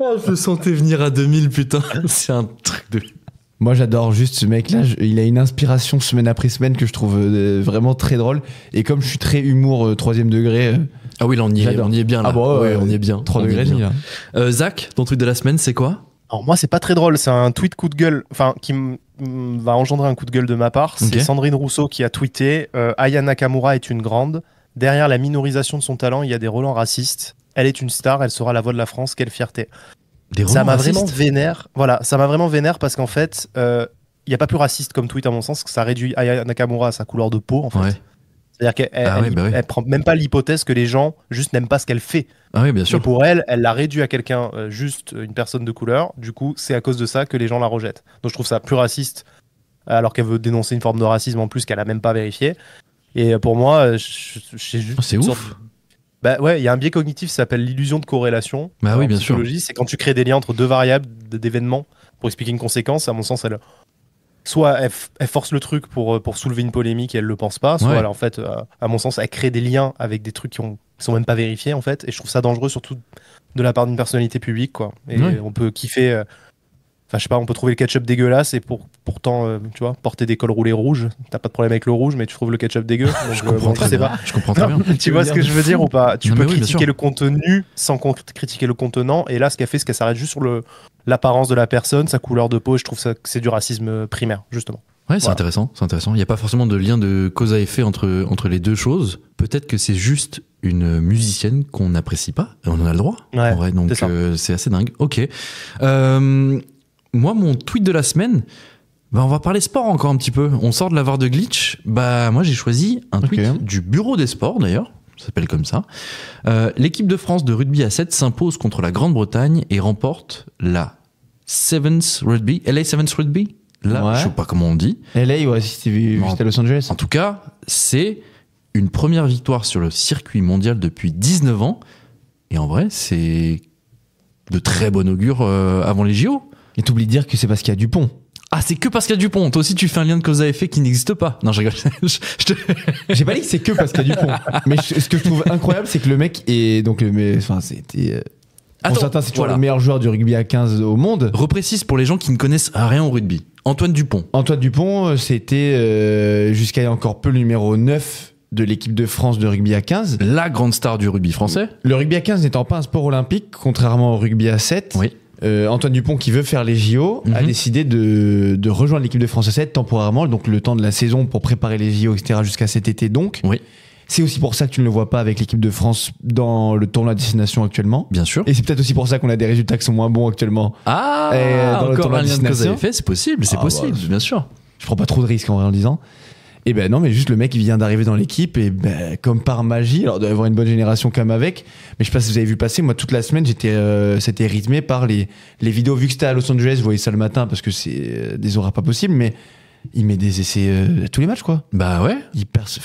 Oh, je le sentais venir à 2000, putain. C'est un truc de... Moi, j'adore juste ce mec-là. Il a une inspiration semaine après semaine que je trouve vraiment très drôle. Et comme je suis très humour 3e degré. Ah oui, là, on y est bien. Là. Ah bon, ouais, on y est bien. 3 degrés, là. Zach, ton tweet de la semaine, c'est quoi? Alors moi, c'est pas très drôle, c'est un tweet coup de gueule, enfin qui va engendrer un coup de gueule de ma part. C'est Sandrine Rousseau qui a tweeté Aya Nakamura est une grande. Derrière la minorisation de son talent, il y a des relents racistes. Elle est une star, elle sera la voix de la France, quelle fierté. Ça m'a vraiment vénère. Voilà, ça m'a vraiment vénère parce qu'en fait, il n'y a pas plus raciste comme tweet à mon sens que ça réduit Aya Nakamura à sa couleur de peau en fait. Ouais. C'est-à-dire qu'elle elle prend même pas l'hypothèse que les gens juste n'aiment pas ce qu'elle fait. Ah oui, bien sûr. Et pour elle l'a réduit à quelqu'un, juste une personne de couleur. Du coup, c'est à cause de ça que les gens la rejettent. Donc je trouve ça plus raciste, alors qu'elle veut dénoncer une forme de racisme en plus qu'elle a même pas vérifié. Et pour moi, c'est juste. C'est ouf. Bah ouais, il y a un biais cognitif qui s'appelle l'illusion de corrélation. Bah oui, bien sûr. C'est quand tu crées des liens entre deux variables d'événements pour expliquer une conséquence. À mon sens, soit elle force le truc pour soulever une polémique et elle le pense pas, soit elle, en fait, à mon sens, elle crée des liens avec des trucs qui sont même pas vérifiés en fait. Et je trouve ça dangereux, surtout de la part d'une personnalité publique, quoi. Et on peut kiffer. Enfin, je sais pas, on peut trouver le ketchup dégueulasse et pourtant, tu vois, porter des cols roulés rouges. T'as pas de problème avec le rouge, mais tu trouves le ketchup dégueu. Donc, je comprends très bien. Je comprends très bien. Tu vois ce que je veux dire ou pas? Tu peux critiquer le contenu sans critiquer le contenant. Et là, ce qu'elle fait, c'est qu'elle s'arrête juste sur l'apparence de la personne, sa couleur de peau. Et je trouve que c'est du racisme primaire, justement. Ouais, c'est intéressant. C'est intéressant. Il n'y a pas forcément de lien de cause à effet entre les deux choses. Peut-être que c'est juste une musicienne qu'on n'apprécie pas. Et on en a le droit. Ouais, en vrai, donc c'est assez dingue. Ok. Moi, mon tweet de la semaine, on va parler sport encore un petit peu. On sort de la VAR de Glitch. Moi, j'ai choisi un tweet du Bureau des sports, d'ailleurs. Ça s'appelle comme ça. L'équipe de France de rugby à 7 s'impose contre la Grande-Bretagne et remporte la Sevens Rugby. LA Sevens Rugby. Là, je sais pas comment on dit. LA, ouais, si c'était Los Angeles. En tout cas, c'est une première victoire sur le circuit mondial depuis 19 ans. Et en vrai, c'est de très bon augure avant les JO. Et t'oublies de dire que c'est parce qu'il y a Dupont. Ah, c'est que parce qu'il y a Dupont. Toi aussi, tu fais un lien de cause à effet qui n'existe pas. Non, je rigole. J'ai pas dit que c'est que parce qu'il y a Dupont. Mais ce que je trouve incroyable, c'est que le mec est donc c'était. Pour certains, c'est toujours le meilleur joueur du rugby à 15 au monde. Reprécise pour les gens qui ne connaissent rien au rugby. Antoine Dupont. Antoine Dupont, c'était jusqu'à il y a encore peu le numéro 9 de l'équipe de France de rugby à 15. La grande star du rugby français. Le rugby à 15 n'étant pas un sport olympique, contrairement au rugby à 7. Oui. Antoine Dupont, qui veut faire les JO, a décidé de rejoindre l'équipe de France à 7 temporairement, donc le temps de la saison pour préparer les JO, etc., jusqu'à cet été donc. Oui. C'est aussi pour ça que tu ne le vois pas avec l'équipe de France dans le tournoi de destination actuellement. Bien sûr. Et c'est peut-être aussi pour ça qu'on a des résultats qui sont moins bons actuellement. Ah, dans encore un lien de cause à effet, c'est possible, bien sûr. Je prends pas trop de risques en vrai en le disant. Et ben non, mais juste le mec il vient d'arriver dans l'équipe et ben comme par magie, alors il doit y avoir une bonne génération quand même avec, mais je sais pas si vous avez vu passer, moi toute la semaine c'était rythmé par les vidéos, vu que c'était à Los Angeles, vous voyez ça le matin parce que c'est des horaires pas possibles, mais il met des essais à tous les matchs quoi. Bah ouais. Il perce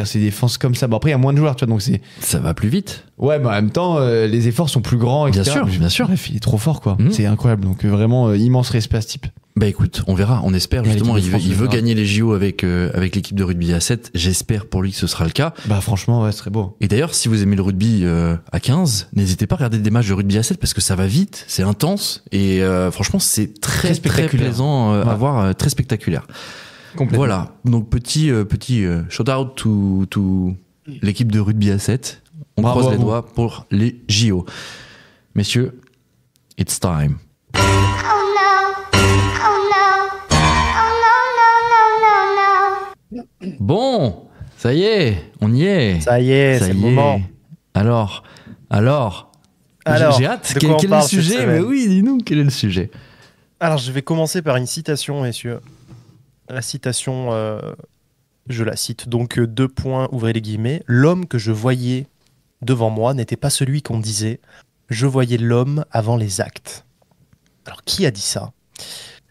ses défenses comme ça. Bon après il y a moins de joueurs tu vois donc ça va plus vite. Ouais mais en même temps les efforts sont plus grands etc. Bien sûr. Bref il est trop fort quoi. C'est incroyable donc vraiment immense respect à ce type. Bah écoute, on verra, on espère justement, il veut gagner les JO avec l'équipe de rugby à 7, j'espère pour lui que ce sera le cas. Bah franchement ouais, ce serait beau. Et d'ailleurs, si vous aimez le rugby à 15, n'hésitez pas à regarder des matchs de rugby à 7 parce que ça va vite, c'est intense et franchement c'est très plaisant à voir, très spectaculaire. Voilà, donc petit shout out to l'équipe de rugby à 7, on croise les doigts pour les JO. Messieurs, it's time. Bon, ça y est, on y est. Ça y est, c'est le moment. Alors, j'ai hâte. Quel est le sujet? Mais oui, dis-nous, quel est le sujet? Alors, je vais commencer par une citation, messieurs. La citation, je la cite. Donc, 2 points, ouvrez les guillemets. L'homme que je voyais devant moi n'était pas celui qu'on disait. Je voyais l'homme avant les actes. Alors, qui a dit ça ?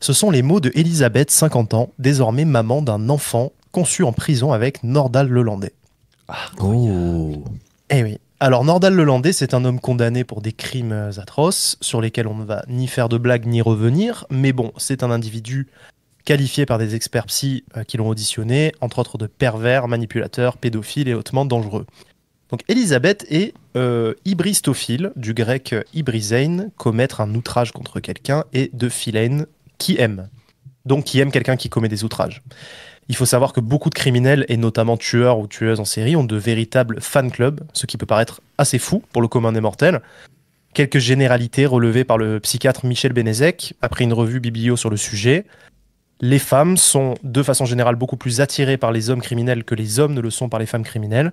Ce sont les mots de Elisabeth, 50 ans, désormais maman d'un enfant conçu en prison avec Nordal Lelandais. Oh. Eh oui. Alors, Nordal Lelandais, c'est un homme condamné pour des crimes atroces, sur lesquels on ne va ni faire de blagues ni revenir, mais bon, c'est un individu qualifié par des experts psy qui l'ont auditionné, entre autres de pervers, manipulateur, pédophile et hautement dangereux. Donc, Elisabeth est hybristophile, du grec hybrisein, commettre un outrage contre quelqu'un, et de philein, qui aime. Donc, qui aime quelqu'un qui commet des outrages. Il faut savoir que beaucoup de criminels, et notamment tueurs ou tueuses en série, ont de véritables fan clubs, ce qui peut paraître assez fou pour le commun des mortels. Quelques généralités relevées par le psychiatre Michel Benezek, après une revue biblio sur le sujet. Les femmes sont, de façon générale, beaucoup plus attirées par les hommes criminels que les hommes ne le sont par les femmes criminelles.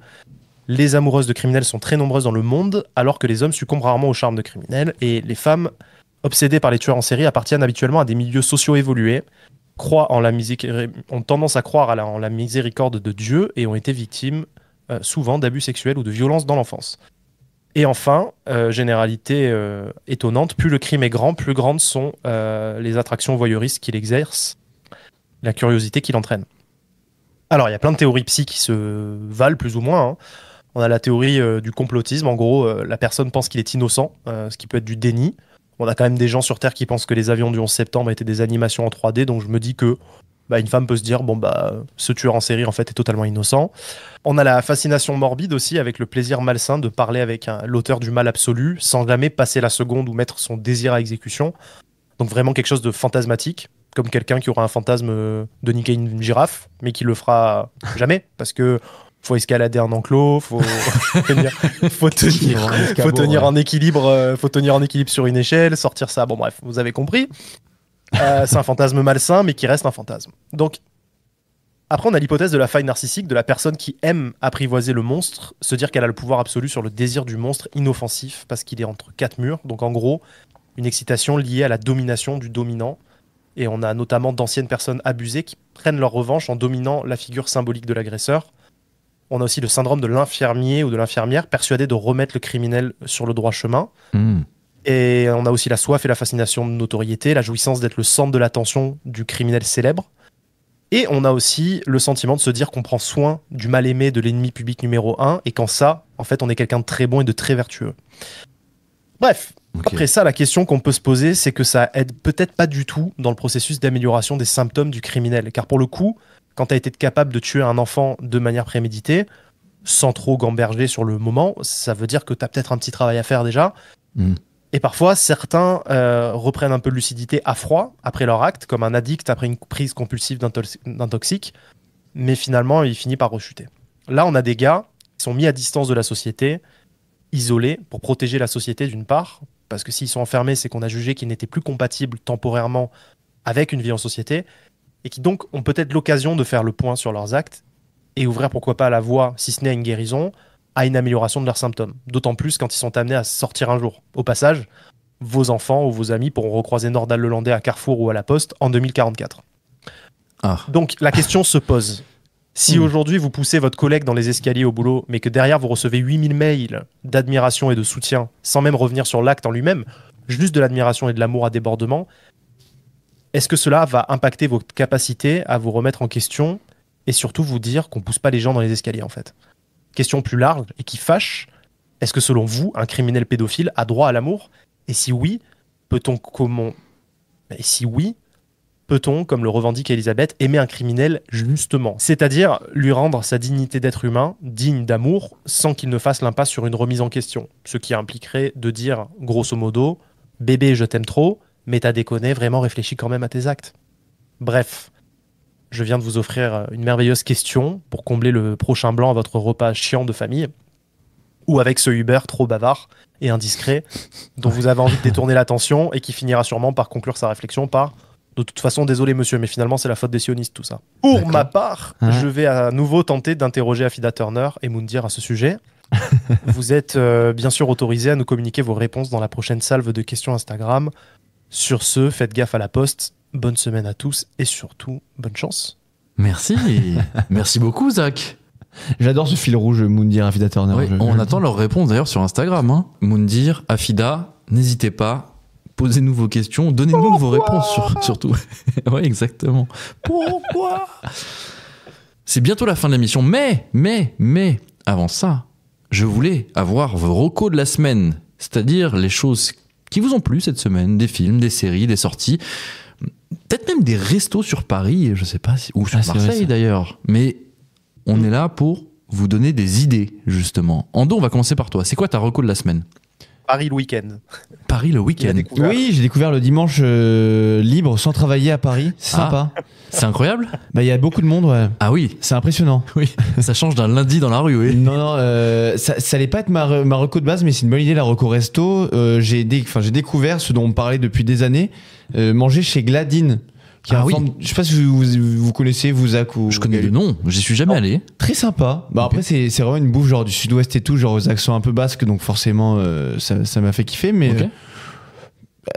Les amoureuses de criminels sont très nombreuses dans le monde, alors que les hommes succombent rarement au charme de criminels. Et les femmes, obsédées par les tueurs en série, appartiennent habituellement à des milieux sociaux évolués, ont tendance à croire en la miséricorde de Dieu et ont été victimes souvent d'abus sexuels ou de violences dans l'enfance. Et enfin, généralité étonnante, plus le crime est grand, plus grandes sont les attractions voyeuristes qu'il exerce, la curiosité qu'il entraîne. Alors, il y a plein de théories psy qui se valent plus ou moins. On a la théorie du complotisme. En gros, la personne pense qu'il est innocent, ce qui peut être du déni. On a quand même des gens sur Terre qui pensent que les avions du 11 septembre étaient des animations en 3D, donc je me dis que une femme peut se dire, ce tueur en série en fait est totalement innocent. On a la fascination morbide aussi, avec le plaisir malsain de parler avec l'auteur du mal absolu, sans jamais passer la seconde ou mettre son désir à exécution. Donc vraiment quelque chose de fantasmatique, comme quelqu'un qui aura un fantasme de niquer une girafe, mais qui le fera jamais, parce que faut escalader un enclos, faut tenir en équilibre, faut tenir en équilibre sur une échelle, sortir ça. Bon bref, vous avez compris. C'est un fantasme malsain, mais qui reste un fantasme. Donc après, on a l'hypothèse de la faille narcissique, de la personne qui aime apprivoiser le monstre, se dire qu'elle a le pouvoir absolu sur le désir du monstre inoffensif parce qu'il est entre 4 murs. Donc en gros, une excitation liée à la domination du dominant. Et on a notamment d'anciennes personnes abusées qui prennent leur revanche en dominant la figure symbolique de l'agresseur. On a aussi le syndrome de l'infirmier ou de l'infirmière, persuadé de remettre le criminel sur le droit chemin. Et on a aussi la soif et la fascination de notoriété, la jouissance d'être le centre de l'attention du criminel célèbre. Et on a aussi le sentiment de se dire qu'on prend soin du mal-aimé de l'ennemi public numéro 1, et qu'en ça, en fait, on est quelqu'un de très bon et de très vertueux. Bref, après ça, la question qu'on peut se poser, c'est que ça aide peut-être pas du tout dans le processus d'amélioration des symptômes du criminel. Car pour le coup, quand tu as été capable de tuer un enfant de manière préméditée, sans trop gamberger sur le moment, ça veut dire que tu as peut-être un petit travail à faire déjà. Et parfois, certains reprennent un peu de lucidité à froid après leur acte, comme un addict après une prise compulsive d'un toxique, mais finalement, il finit par rechuter. Là, on a des gars qui sont mis à distance de la société, isolés, pour protéger la société d'une part, parce que s'ils sont enfermés, c'est qu'on a jugé qu'ils n'étaient plus compatibles temporairement avec une vie en société, et qui donc ont peut-être l'occasion de faire le point sur leurs actes et ouvrir pourquoi pas la voie, si ce n'est à une guérison, à une amélioration de leurs symptômes. D'autant plus quand ils sont amenés à sortir un jour. Au passage, vos enfants ou vos amis pourront recroiser Nordal Lelandais à Carrefour ou à la Poste en 2044. Donc la question se pose. Si aujourd'hui vous poussez votre collègue dans les escaliers au boulot, mais que derrière vous recevez 8000 mails d'admiration et de soutien, sans même revenir sur l'acte en lui-même, juste de l'admiration et de l'amour à débordement, est-ce que cela va impacter vos capacités à vous remettre en question et surtout vous dire qu'on pousse pas les gens dans les escaliers en fait ? Question plus large et qui fâche, est-ce que selon vous, un criminel pédophile a droit à l'amour ? Et si oui, peut-on, comme le revendique Elisabeth, aimer un criminel justement ? C'est-à-dire lui rendre sa dignité d'être humain, digne d'amour, sans qu'il ne fasse l'impasse sur une remise en question. Ce qui impliquerait de dire, grosso modo, « Bébé, je t'aime trop, mais t'as déconné, vraiment réfléchis quand même à tes actes. » Bref, je viens de vous offrir une merveilleuse question pour combler le prochain blanc à votre repas chiant de famille, ou avec ce Uber trop bavard et indiscret dont vous avez envie de détourner l'attention et qui finira sûrement par conclure sa réflexion par « De toute façon, désolé monsieur, mais finalement c'est la faute des sionistes tout ça. » Pour ma part, je vais à nouveau tenter d'interroger Afida Turner et Moundir à ce sujet. Vous êtes bien sûr autorisés à nous communiquer vos réponses dans la prochaine salve de questions Instagram. Sur ce, faites gaffe à la poste bonne semaine à tous et surtout, bonne chance. Merci. Merci beaucoup, Zach. J'adore ce fil rouge Moundir, Afida Turner. Oui, on attend leur réponse d'ailleurs sur Instagram. Hein. Moundir, Afida, n'hésitez pas. Posez-nous vos questions. Donnez-nous vos réponses surtout. Oui, exactement. Pourquoi ? C'est bientôt la fin de l'émission. Mais, avant ça, je voulais avoir vos recos de la semaine. C'est-à-dire les choses qui vous ont plu cette semaine. Des films, des séries, des sorties. Peut-être même des restos sur Paris, je sais pas, ou sur Marseille d'ailleurs. Mais on est là pour vous donner des idées, justement. Ando, on va commencer par toi. C'est quoi ta reco de la semaine ? Paris le week-end. Paris le week-end. Oui, j'ai découvert le dimanche libre sans travailler à Paris. C'est sympa. C'est incroyable. Bah, il y a beaucoup de monde, ouais. Ah oui. C'est impressionnant. Oui. Ça change d'un lundi dans la rue, oui. Non, ça allait pas être ma reco de base, mais c'est une bonne idée, la reco resto. J'ai découvert ce dont on parlait depuis des années, manger chez Gladine. Oui. Je sais pas si vous connaissez, vous, Zach, ou... Je connais le nom, j'y suis jamais allé. Très sympa. Bah, okay. Après, c'est vraiment une bouffe genre du sud-ouest et tout, genre aux accents un peu basques, donc forcément, ça m'a fait kiffer, mais... Okay.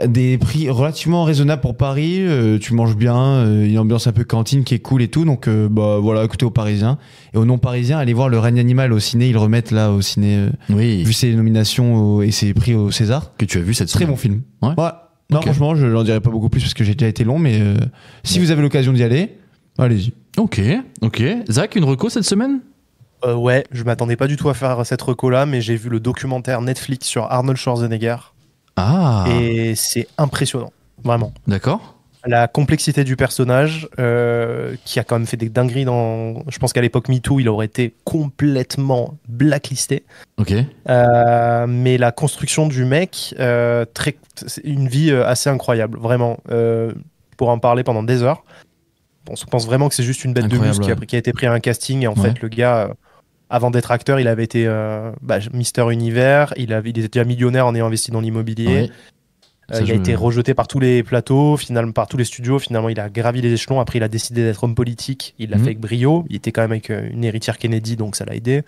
Des prix relativement raisonnables pour Paris, tu manges bien, une ambiance un peu cantine qui est cool et tout, donc bah voilà, écoutez aux Parisiens. Et aux non-parisiens, allez voir Le règne animal au ciné, ils le remettent là au ciné, vu ses nominations et ses prix au César. Que tu as vu cette semaine. Très bon film. Ouais. Non, franchement, je n'en dirai pas beaucoup plus parce que j'ai déjà été long, mais si vous avez l'occasion d'y aller, allez-y. Ok. Zach, une reco cette semaine ? Ouais, je m'attendais pas du tout à faire cette reco-là, mais j'ai vu le documentaire Netflix sur Arnold Schwarzenegger. Ah. Et c'est impressionnant, vraiment. D'accord. La complexité du personnage, qui a quand même fait des dingueries dans... Je pense qu'à l'époque MeToo, il aurait été complètement blacklisté. Ok. Mais la construction du mec, c'est une vie assez incroyable, vraiment. Pour en parler pendant des heures. On se pense vraiment que c'est juste une bête de muscle qui a été pris à un casting. Et en fait, le gars... Avant d'être acteur, il avait été Mister Univers, il était déjà millionnaire en ayant investi dans l'immobilier. Il a été rejeté par tous les plateaux, finalement, par tous les studios. Finalement, il a gravi les échelons. Après, il a décidé d'être homme politique. Il l'a fait avec brio. Il était quand même avec une héritière Kennedy, donc ça l'a aidé.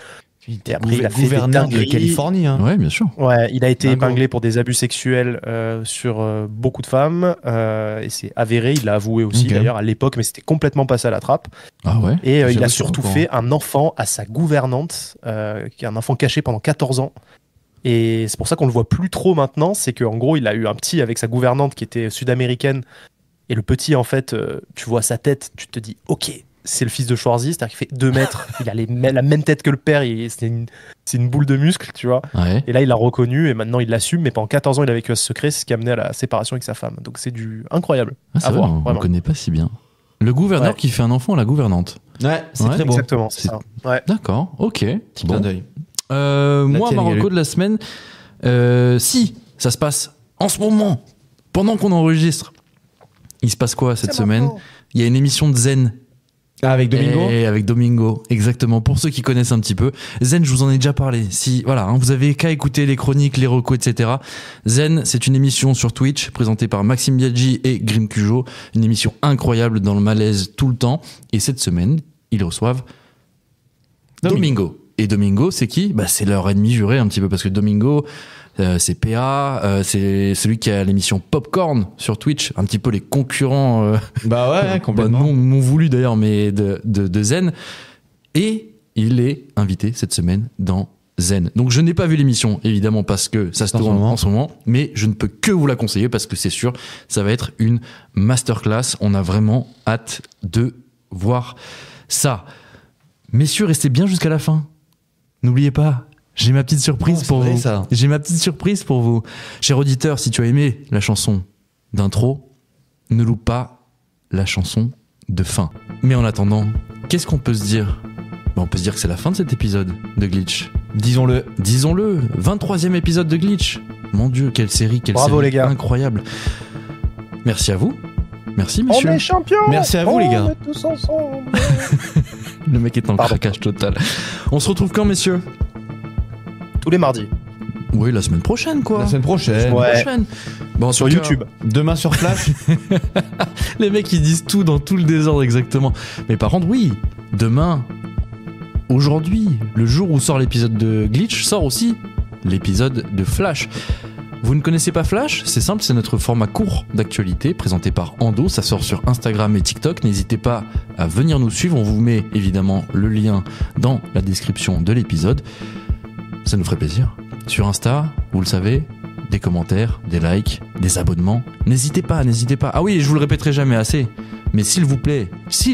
Et après, il a fait gouverneur de Californie. Hein. Ouais, bien sûr. Ouais, il a été épinglé pour des abus sexuels sur beaucoup de femmes. Et c'est avéré, il l'a avoué aussi d'ailleurs à l'époque, mais c'était complètement passé à la trappe. Ah ouais. Et il a surtout fait un enfant à sa gouvernante, qui est un enfant caché pendant 14 ans. Et c'est pour ça qu'on le voit plus trop maintenant. C'est qu'en gros, il a eu un petit avec sa gouvernante qui était sud-américaine. Et le petit, en fait, tu vois sa tête, tu te dis, ok. C'est le fils de Schwarzy, c'est-à-dire qu'il fait 2 mètres, il a la même tête que le père, c'est une boule de muscle, tu vois. Ouais. Et là, il l'a reconnu et maintenant il l'assume, mais pendant 14 ans, il a vécu à ce secret, c'est ce qui a amené à la séparation avec sa femme. Donc c'est incroyable à voir. On ne connaît pas si bien. Le gouverneur qui fait un enfant à la gouvernante. Ouais, c'est très beau. Exactement, c'est ça. Ouais. D'accord, ok. Petit clin d'œil. Moi, ma reco de la semaine, si ça se passe en ce moment, pendant qu'on enregistre, il se passe quoi cette semaine ? Il y a une émission de Zen. Ah, avec Domingo ? Et avec Domingo, exactement. Pour ceux qui connaissent un petit peu, Zen, je vous en ai déjà parlé. Si, voilà, vous avez qu'à écouter les chroniques, les recos, etc. Zen, c'est une émission sur Twitch présentée par Maxime Biaggi et Grim Cujo. Une émission incroyable dans le malaise tout le temps. Et cette semaine, ils reçoivent Domingo. Et Domingo, c'est qui ? C'est leur ennemi juré un petit peu parce que Domingo, c'est PA, c'est celui qui a l'émission Popcorn sur Twitch, un petit peu les concurrents. Complètement. Non voulu d'ailleurs, mais de Zen. Et il est invité cette semaine dans Zen. Donc je n'ai pas vu l'émission, évidemment, parce que ça se tourne en ce moment, mais je ne peux que vous la conseiller parce que c'est sûr, ça va être une masterclass. On a vraiment hâte de voir ça. Messieurs, restez bien jusqu'à la fin. N'oubliez pas, j'ai ma petite surprise pour vous. J'ai ma petite surprise pour vous. Cher auditeur, si tu as aimé la chanson d'intro, ne loupe pas la chanson de fin. Mais en attendant, qu'est-ce qu'on peut se dire ? On peut se dire que c'est la fin de cet épisode de Glitch. Disons-le. 23e épisode de Glitch. Mon Dieu, quelle série, Bravo, les gars. Incroyable. Merci à vous. Merci, messieurs. On est champions. Merci à vous, les gars. On est tous ensemble. Le mec est en craquage total. On se retrouve quand, messieurs ? Tous les mardis. Oui, la semaine prochaine, quoi. La semaine prochaine. Bon, sur YouTube. Demain sur Flash. Les mecs, ils disent tout dans tout le désordre, exactement. Mais par contre, oui, demain, aujourd'hui, le jour où sort l'épisode de Glitch, sort aussi l'épisode de Flash. Vous ne connaissez pas Flash ? C'est simple, c'est notre format court d'actualité présenté par Ando. Ça sort sur Instagram et TikTok. N'hésitez pas à venir nous suivre. On vous met évidemment le lien dans la description de l'épisode. Ça nous ferait plaisir. Sur Insta, vous le savez, des commentaires, des likes, des abonnements. N'hésitez pas. Ah oui, je vous le répéterai jamais assez. Mais s'il vous plaît, si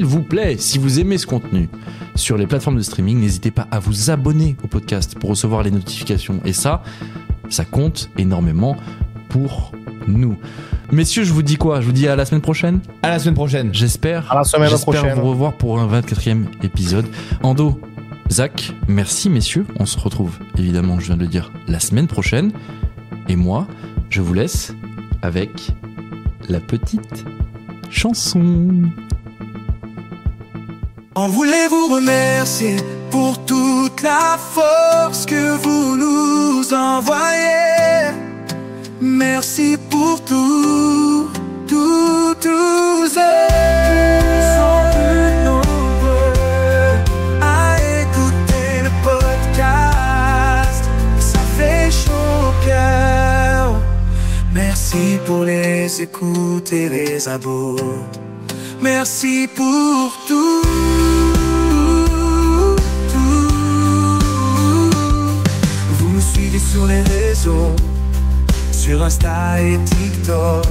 vous aimez ce contenu sur les plateformes de streaming, n'hésitez pas à vous abonner au podcast pour recevoir les notifications. Et ça compte énormément pour nous. Messieurs, je vous dis quoi ? Je vous dis à la semaine prochaine ? À la semaine prochaine. J'espère vous revoir pour un 24e épisode. Ando, Zach, merci messieurs. On se retrouve, évidemment, je viens de le dire, la semaine prochaine. Et moi, je vous laisse avec la petite chanson. On voulait vous remercier pour toute la force que vous nous envoyez. Merci pour tout, tous sont plus nombreux à écouter le podcast. Ça fait chaud au cœur. Merci pour les écoutes et les abos. Merci pour tout. Vous nous suivez sur les réseaux, sur Insta et TikTok.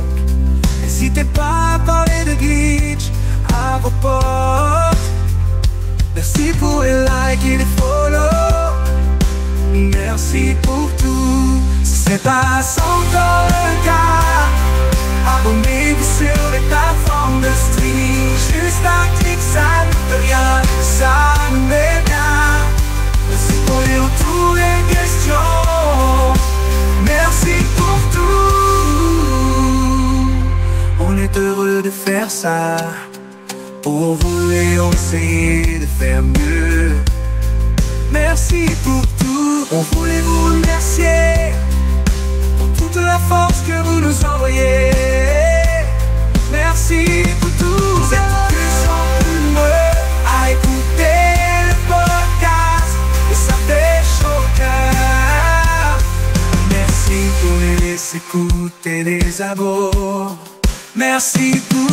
N'hésitez pas à parler de Glitch à vos potes. Merci pour les likes et les follow. Merci pour tout. Si c'est pas encore le cas, abonnez-vous sur les plateformes de streaming. Juste un clic, ça ne peut rien, ça nous met bien. Merci pour les retours et questions. Merci pour tout. On est heureux de faire ça pour vous et on essaie de faire mieux. Merci pour tout. On voulait vous remercier pour toute la force que vous nous envoyez. Merci pour tout. Vous êtes plus nombreux à écouter le podcast et ça fait chaud au cœur. Merci pour les écoutes et les abos. Merci pour